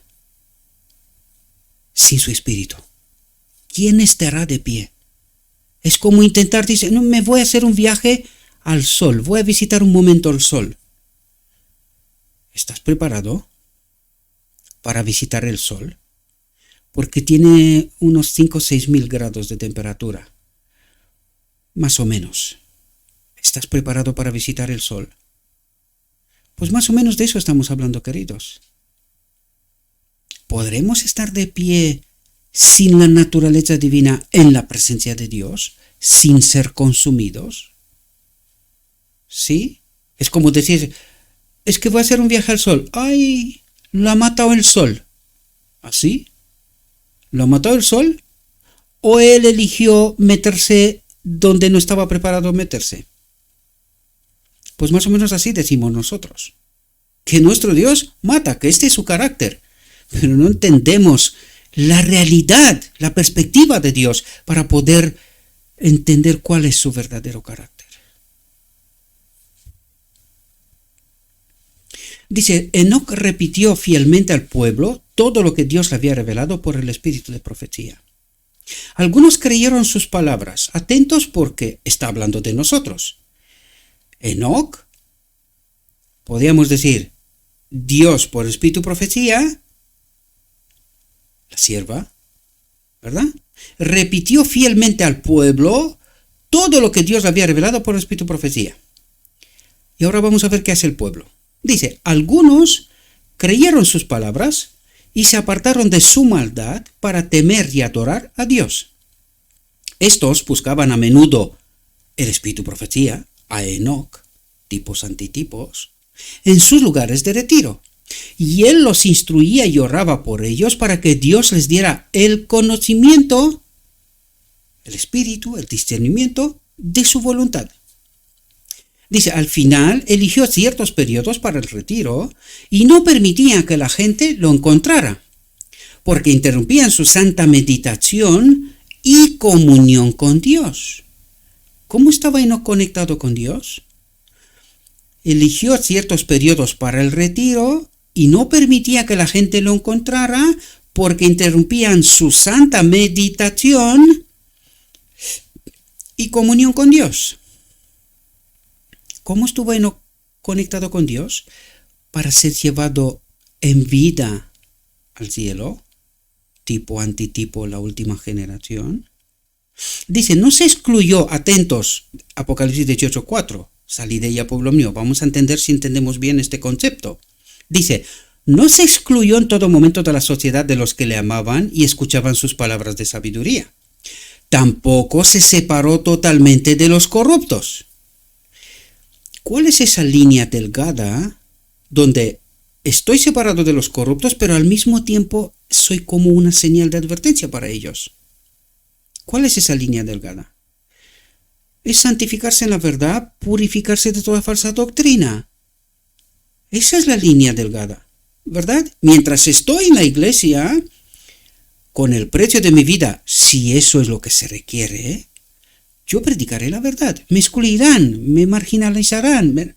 sin su espíritu? ¿Quién estará de pie? Es como intentar, dice, no, me voy a hacer un viaje al sol, voy a visitar un momento el sol. ¿Estás preparado para visitar el sol? Porque tiene unos 5 o 6 mil grados de temperatura, más o menos. ¿Estás preparado para visitar el sol? Pues más o menos de eso estamos hablando, queridos. ¿Podremos estar de pie sin la naturaleza divina en la presencia de Dios, sin ser consumidos? ¿Sí? Es como decir, es que voy a hacer un viaje al sol. ¡Ay! Lo ha matado el sol. ¿Así? ¿Lo ha matado el sol? ¿O él eligió meterse donde no estaba preparado a meterse? Pues más o menos así decimos nosotros. Que nuestro Dios mata, que este es su carácter. Pero no entendemos la realidad, la perspectiva de Dios para poder entender cuál es su verdadero carácter. Dice, Enoc repitió fielmente al pueblo todo lo que Dios le había revelado por el espíritu de profecía. Algunos creyeron sus palabras, atentos porque está hablando de nosotros. Enoc, podríamos decir, Dios por espíritu profecía, la sierva, ¿verdad? Repitió fielmente al pueblo todo lo que Dios le había revelado por el espíritu profecía. Y ahora vamos a ver qué hace el pueblo. Dice, algunos creyeron sus palabras y se apartaron de su maldad para temer y adorar a Dios. Estos buscaban a menudo el espíritu profecía, a Enoc, tipos antitipos, en sus lugares de retiro. Y él los instruía y oraba por ellos para que Dios les diera el conocimiento, el espíritu, el discernimiento de su voluntad. Dice, al final eligió ciertos periodos para el retiro y no permitía que la gente lo encontrara, porque interrumpían su santa meditación y comunión con Dios. ¿Cómo estaba Enoc conectado con Dios? Eligió ciertos periodos para el retiro y no permitía que la gente lo encontrara porque interrumpían su santa meditación y comunión con Dios. ¿Cómo estuvo Enoc conectado con Dios? Para ser llevado en vida al cielo, tipo antitipo la última generación. Dice, no se excluyó, atentos, Apocalipsis 18:4, salí de ella, pueblo mío. Vamos a entender si entendemos bien este concepto. Dice, no se excluyó en todo momento de la sociedad de los que le amaban y escuchaban sus palabras de sabiduría. Tampoco se separó totalmente de los corruptos. ¿Cuál es esa línea delgada donde estoy separado de los corruptos, pero al mismo tiempo soy como una señal de advertencia para ellos? ¿Cuál es esa línea delgada? Es santificarse en la verdad, purificarse de toda falsa doctrina. Esa es la línea delgada, ¿verdad? Mientras estoy en la iglesia, con el precio de mi vida, si eso es lo que se requiere, yo predicaré la verdad. Me excluirán, me marginalizarán.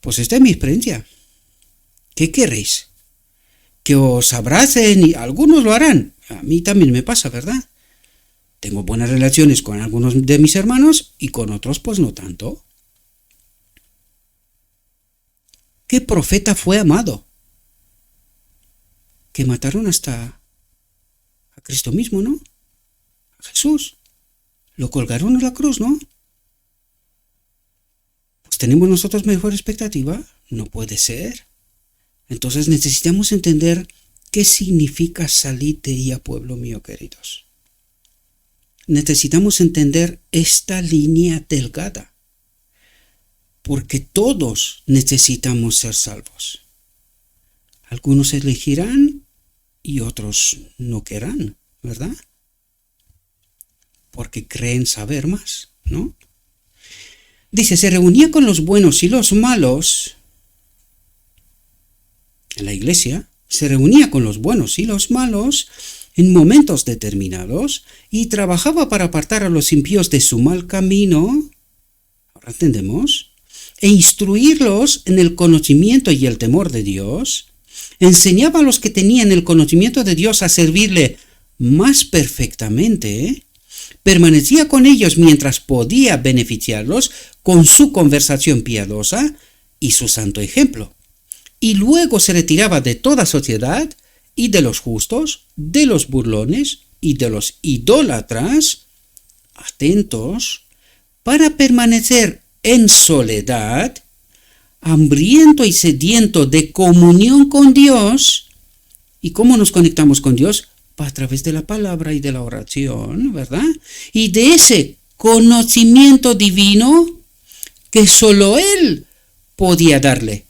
Pues esta es mi experiencia. ¿Qué queréis? Que os abracen y algunos lo harán. A mí también me pasa, ¿verdad? Tengo buenas relaciones con algunos de mis hermanos y con otros pues no tanto. ¿Qué profeta fue amado? Que mataron hasta a Cristo mismo, ¿no? A Jesús. Lo colgaron en la cruz, ¿no? Pues tenemos nosotros mejor expectativa. No puede ser. Entonces necesitamos entender qué significa salid de ella, pueblo mío, queridos. Necesitamos entender esta línea delgada, porque todos necesitamos ser salvos. Algunos elegirán y otros no querrán, ¿verdad? Porque creen saber más, ¿no? Dice, se reunía con los buenos y los malos. En la iglesia se reunía con los buenos y los malos en momentos determinados y trabajaba para apartar a los impíos de su mal camino, ahora entendemos, e instruirlos en el conocimiento y el temor de Dios. Enseñaba a los que tenían el conocimiento de Dios a servirle más perfectamente. Permanecía con ellos mientras podía beneficiarlos con su conversación piadosa y su santo ejemplo. y luego se retiraba de toda sociedad y de los justos, de los burlones y de los idólatras, atentos, para permanecer en soledad, hambriento y sediento de comunión con Dios. ¿Y cómo nos conectamos con Dios? A través de la palabra y de la oración, ¿verdad? Y de ese conocimiento divino que solo Él podía darle.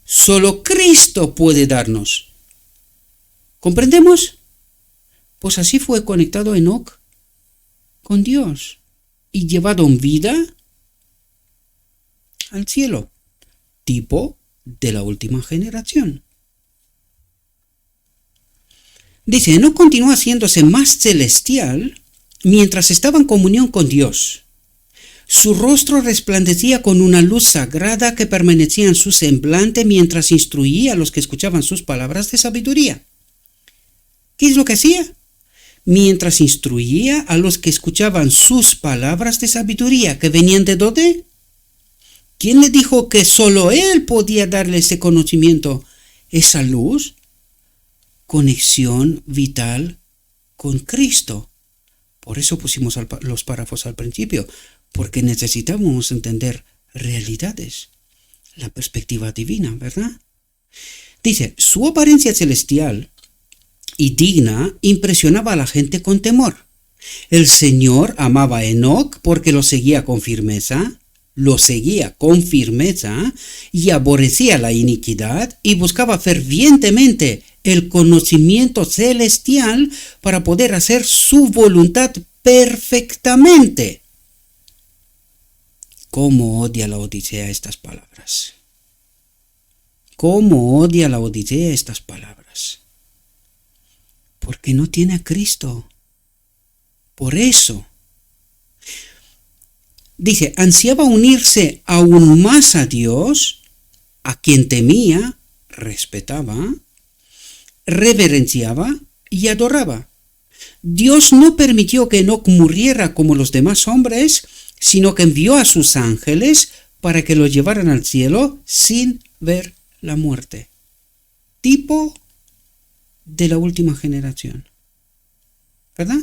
Solo Cristo puede darnos. ¿Comprendemos? Pues así fue conectado Enoc con Dios y llevado en vida al cielo, tipo de la última generación. Dice, Enoc continuó haciéndose más celestial mientras estaba en comunión con Dios. Su rostro resplandecía con una luz sagrada que permanecía en su semblante mientras instruía a los que escuchaban sus palabras de sabiduría. ¿Qué es lo que hacía? Mientras instruía a los que escuchaban sus palabras de sabiduría, que venían de dónde? ¿Quién le dijo que solo Él podía darle ese conocimiento, esa luz? Conexión vital con Cristo. Por eso pusimos los párrafos al principio, porque necesitábamos entender realidades, la perspectiva divina, ¿verdad? Dice, su apariencia celestial y digna impresionaba a la gente con temor. El Señor amaba a Enoc porque lo seguía con firmeza y aborrecía la iniquidad y buscaba fervientemente el conocimiento celestial para poder hacer su voluntad perfectamente. ¿Cómo odia la Odisea estas palabras? ¿Cómo odia la Odisea estas palabras? Porque no tiene a Cristo. Por eso. Dice, ansiaba unirse aún más a Dios, a quien temía, respetaba, reverenciaba y adoraba. Dios no permitió que Enoc muriera como los demás hombres, sino que envió a sus ángeles para que lo llevaran al cielo sin ver la muerte. Tipo de la última generación. ¿Verdad?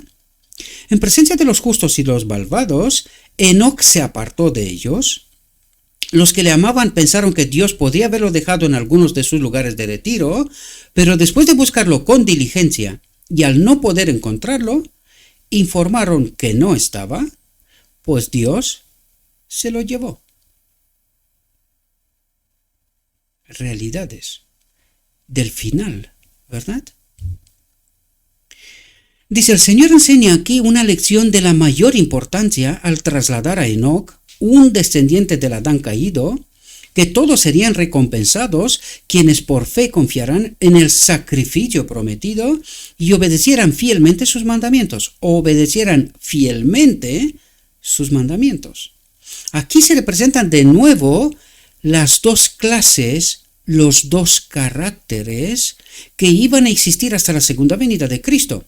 En presencia de los justos y los malvados, Enoc se apartó de ellos. Los que le amaban pensaron que Dios podía haberlo dejado en algunos de sus lugares de retiro, pero después de buscarlo con diligencia y al no poder encontrarlo, informaron que no estaba, pues Dios se lo llevó. Realidades del final, ¿verdad? Dice, el Señor enseña aquí una lección de la mayor importancia al trasladar a Enoc, un descendiente del Adán caído, que todos serían recompensados quienes por fe confiarán en el sacrificio prometido y obedecieran fielmente sus mandamientos. Aquí se representan de nuevo las dos clases, los dos caracteres que iban a existir hasta la segunda venida de Cristo.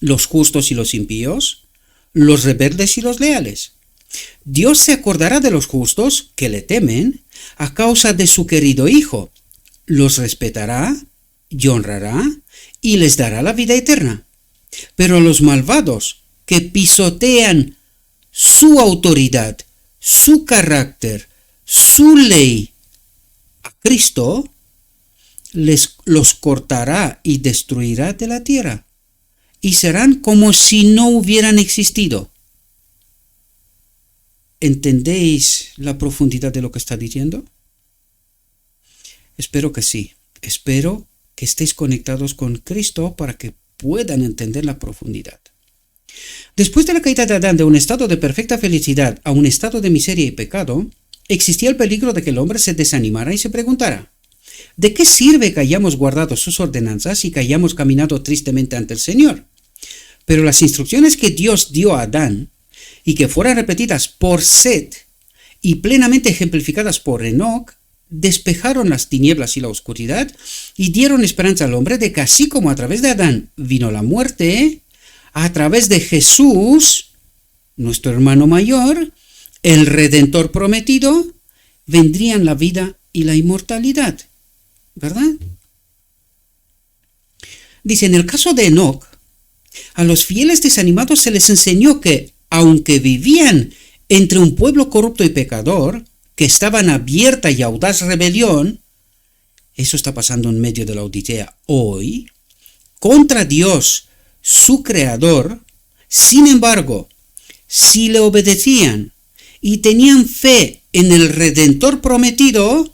Los justos y los impíos, los rebeldes y los leales. Dios se acordará de los justos que le temen a causa de su querido Hijo. Los respetará y honrará y les dará la vida eterna. Pero los malvados que pisotean su autoridad, su carácter, su ley a Cristo, los cortará y destruirá de la tierra. Y serán como si no hubieran existido. ¿Entendéis la profundidad de lo que está diciendo? Espero que sí. Espero que estéis conectados con Cristo para que puedan entender la profundidad. Después de la caída de Adán de un estado de perfecta felicidad a un estado de miseria y pecado, existía el peligro de que el hombre se desanimara y se preguntara: ¿de qué sirve que hayamos guardado sus ordenanzas y que hayamos caminado tristemente ante el Señor? Pero las instrucciones que Dios dio a Adán, y que fueran repetidas por Set y plenamente ejemplificadas por Enoc, despejaron las tinieblas y la oscuridad y dieron esperanza al hombre de que así como a través de Adán vino la muerte, a través de Jesús, nuestro hermano mayor, el Redentor prometido, vendrían la vida y la inmortalidad, ¿verdad? Dice, en el caso de Enoc, a los fieles desanimados se les enseñó que, aunque vivían entre un pueblo corrupto y pecador, que estaba en abierta y audaz rebelión, eso está pasando en medio de la Odisea hoy, contra Dios, su creador, sin embargo, si le obedecían y tenían fe en el Redentor prometido,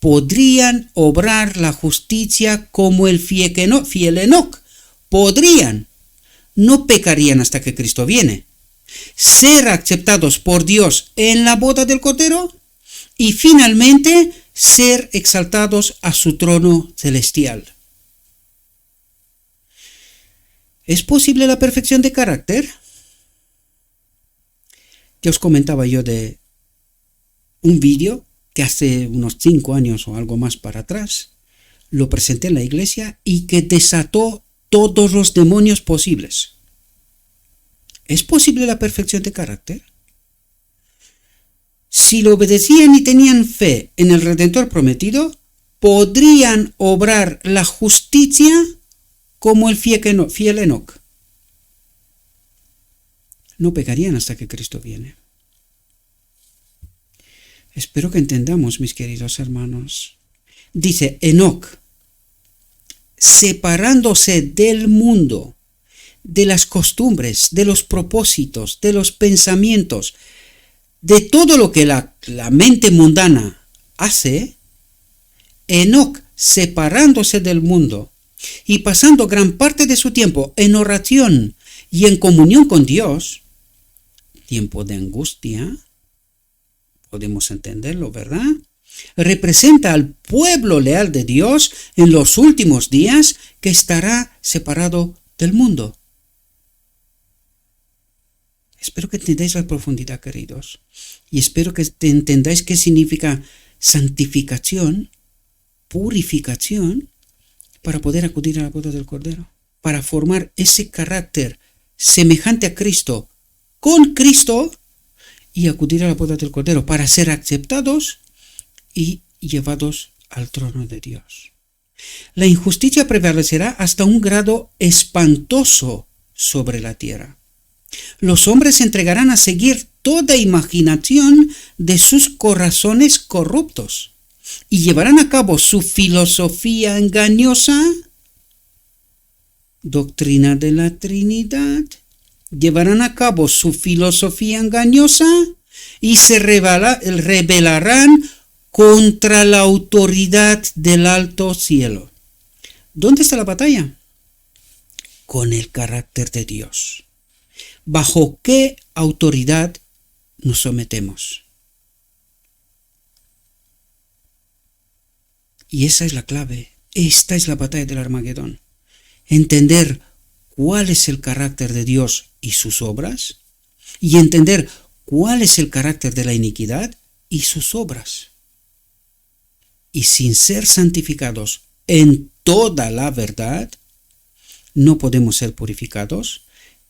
podrían obrar la justicia como el fiel Enoc. Podrían. No pecarían hasta que Cristo viene. Ser aceptados por Dios en la boda del Cordero y finalmente ser exaltados a su trono celestial. ¿Es posible la perfección de carácter? Ya os comentaba yo de un vídeo que hace unos 5 años o algo más para atrás lo presenté en la iglesia y que desató todos los demonios posibles. ¿Es posible la perfección de carácter? Si lo obedecían y tenían fe en el Redentor prometido, podrían obrar la justicia como el fiel Enoc. No pecarían hasta que Cristo viene. Espero que entendamos, mis queridos hermanos. Dice Enoc, separándose del mundo, de las costumbres, de los propósitos, de los pensamientos, de todo lo que la mente mundana hace, Enoc, separándose del mundo y pasando gran parte de su tiempo en oración y en comunión con Dios, tiempo de angustia, podemos entenderlo, ¿verdad? Representa al pueblo leal de Dios en los últimos días que estará separado del mundo. Espero que entendáis la profundidad, queridos, y espero que entendáis qué significa santificación, purificación, para poder acudir a la boda del Cordero, para formar ese carácter semejante a Cristo, con Cristo, y acudir a la boda del Cordero, para ser aceptados y llevados al trono de Dios. La injusticia prevalecerá hasta un grado espantoso sobre la tierra. Los hombres se entregarán a seguir toda imaginación de sus corazones corruptos y llevarán a cabo su filosofía engañosa, doctrina de la Trinidad, llevarán a cabo su filosofía engañosa y se rebelarán contra la autoridad del alto cielo. ¿Dónde está la batalla? Con el carácter de Dios. ¿Bajo qué autoridad nos sometemos? Y esa es la clave. Esta es la batalla del Armagedón. Entender cuál es el carácter de Dios y sus obras, y entender cuál es el carácter de la iniquidad y sus obras. Y sin ser santificados en toda la verdad, no podemos ser purificados,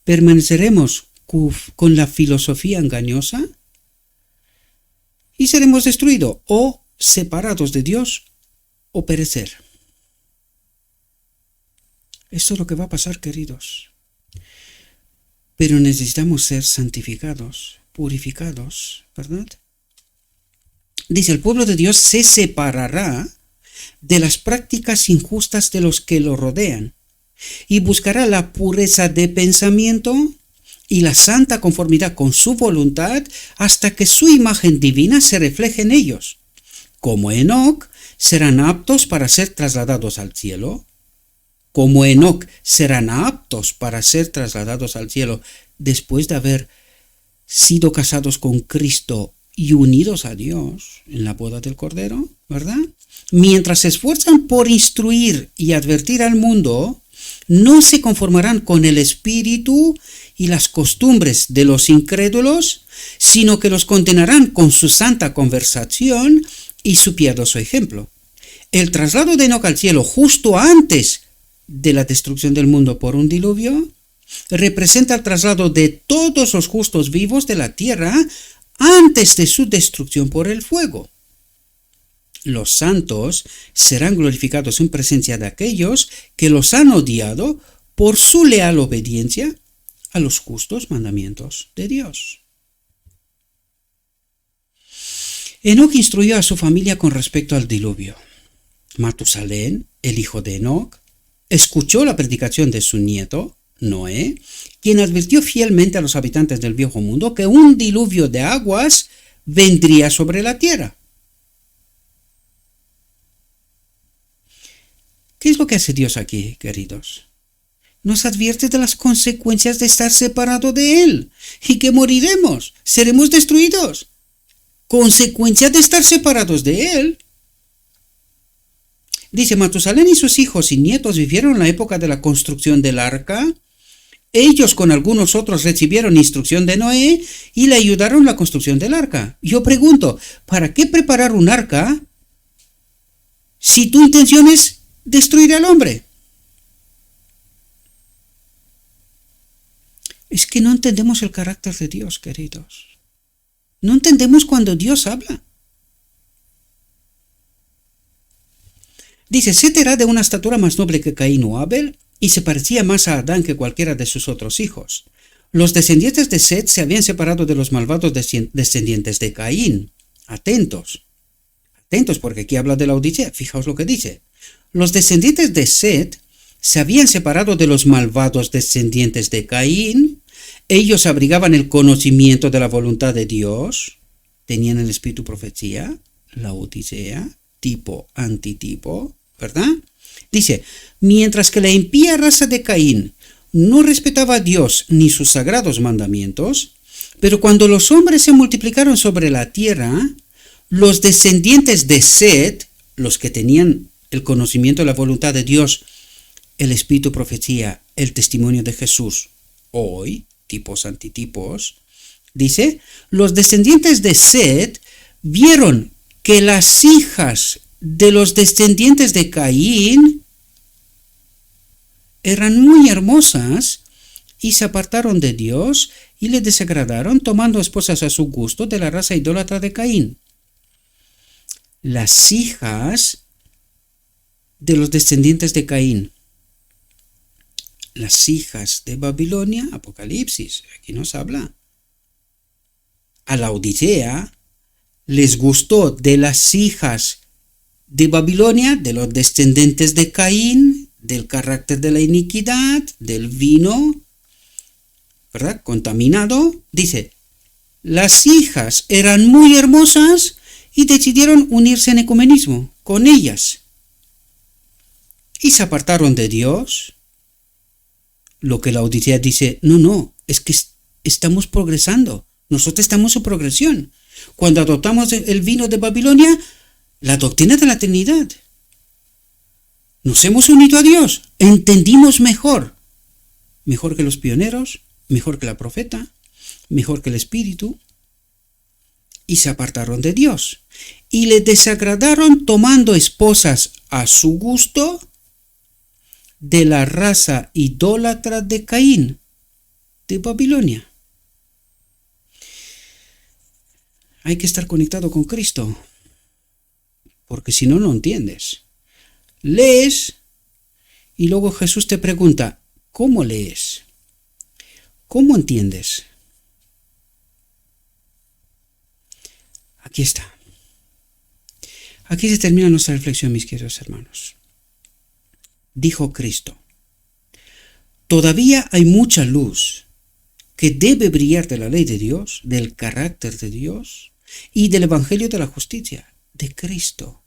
permaneceremos con la filosofía engañosa y seremos destruidos o separados de Dios o perecer. Esto es lo que va a pasar, queridos. Pero necesitamos ser santificados, purificados, ¿verdad? Dice, el pueblo de Dios se separará de las prácticas injustas de los que lo rodean y buscará la pureza de pensamiento y la santa conformidad con su voluntad hasta que su imagen divina se refleje en ellos. Como Enoc, serán aptos para ser trasladados al cielo. Como Enoc, serán aptos para ser trasladados al cielo después de haber sido casados con Cristo y unidos a Dios en la boda del Cordero, ¿verdad? Mientras se esfuerzan por instruir y advertir al mundo, no se conformarán con el espíritu y las costumbres de los incrédulos, sino que los condenarán con su santa conversación y su piadoso ejemplo. El traslado de Enoc al cielo justo antes de la destrucción del mundo por un diluvio representa el traslado de todos los justos vivos de la tierra antes de su destrucción por el fuego. Los santos serán glorificados en presencia de aquellos que los han odiado por su leal obediencia a los justos mandamientos de Dios. Enoc instruyó a su familia con respecto al diluvio. Matusalén, el hijo de Enoc, escuchó la predicación de su nieto, Noé, quien advirtió fielmente a los habitantes del viejo mundo que un diluvio de aguas vendría sobre la tierra. ¿Qué es lo que hace Dios aquí, queridos? Nos advierte de las consecuencias de estar separado de Él y que moriremos, seremos destruidos. Consecuencias de estar separados de Él. Dice, Matusalén y sus hijos y nietos vivieron la época de la construcción del arca. Ellos con algunos otros recibieron instrucción de Noé y le ayudaron en la construcción del arca. Yo pregunto, ¿para qué preparar un arca si tu intención es destruir al hombre? Es que no entendemos el carácter de Dios, queridos. No entendemos cuando Dios habla. Dice, Set era de una estatura más noble que Caín o Abel, y se parecía más a Adán que cualquiera de sus otros hijos. Los descendientes de Set se habían separado de los malvados descendientes de Caín. Atentos. Atentos, porque aquí habla de la Odisea. Fijaos lo que dice. Los descendientes de Set se habían separado de los malvados descendientes de Caín. Ellos abrigaban el conocimiento de la voluntad de Dios. Tenían el espíritu profecía, la Odisea, tipo, antitipo, ¿verdad? Dice, mientras que la impía raza de Caín no respetaba a Dios ni sus sagrados mandamientos, pero cuando los hombres se multiplicaron sobre la tierra, los descendientes de Set, los que tenían el conocimiento de la voluntad de Dios, el espíritu profecía, el testimonio de Jesús, hoy, tipos, antitipos, dice, los descendientes de Set vieron que las hijas de los descendientes de Caín eran muy hermosas y se apartaron de Dios y le desagradaron tomando esposas a su gusto de la raza idólatra de Caín. Las hijas de los descendientes de Caín, las hijas de Babilonia, Apocalipsis, aquí nos habla. A la Odisea les gustó de las hijas de Babilonia, de los descendientes de Caín, del carácter de la iniquidad, del vino, ¿verdad? Contaminado. Dice, las hijas eran muy hermosas y decidieron unirse en ecumenismo con ellas. Y se apartaron de Dios. Lo que la Odisea dice, no, es que estamos progresando. Nosotros estamos en progresión. Cuando adoptamos el vino de Babilonia, la doctrina de la Trinidad, nos hemos unido a Dios, entendimos mejor que los pioneros, mejor que la profeta, mejor que el Espíritu, y se apartaron de Dios, y le desagradaron tomando esposas a su gusto de la raza idólatra de Caín, de Babilonia. Hay que estar conectado con Cristo, porque si no, no entiendes. Lees y luego Jesús te pregunta, ¿cómo lees? ¿Cómo entiendes? Aquí está. Aquí se termina nuestra reflexión, mis queridos hermanos. Dijo Cristo, todavía hay mucha luz que debe brillar de la ley de Dios, del carácter de Dios y del evangelio de la justicia, de Cristo.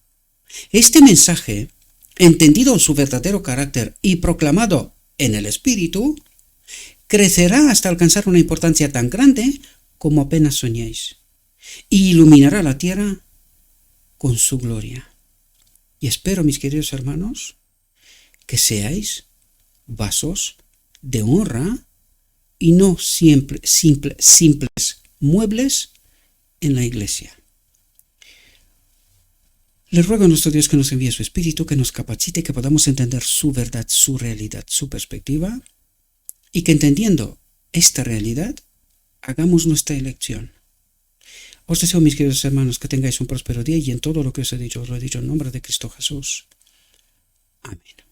Este mensaje, entendido en su verdadero carácter y proclamado en el Espíritu, crecerá hasta alcanzar una importancia tan grande como apenas soñéis, y iluminará la tierra con su gloria. Y espero, mis queridos hermanos, que seáis vasos de honra y no siempre simples muebles en la iglesia. Le ruego a nuestro Dios que nos envíe su Espíritu, que nos capacite, que podamos entender su verdad, su realidad, su perspectiva, y que entendiendo esta realidad, hagamos nuestra elección. Os deseo, mis queridos hermanos, que tengáis un próspero día y en todo lo que os he dicho en nombre de Cristo Jesús. Amén.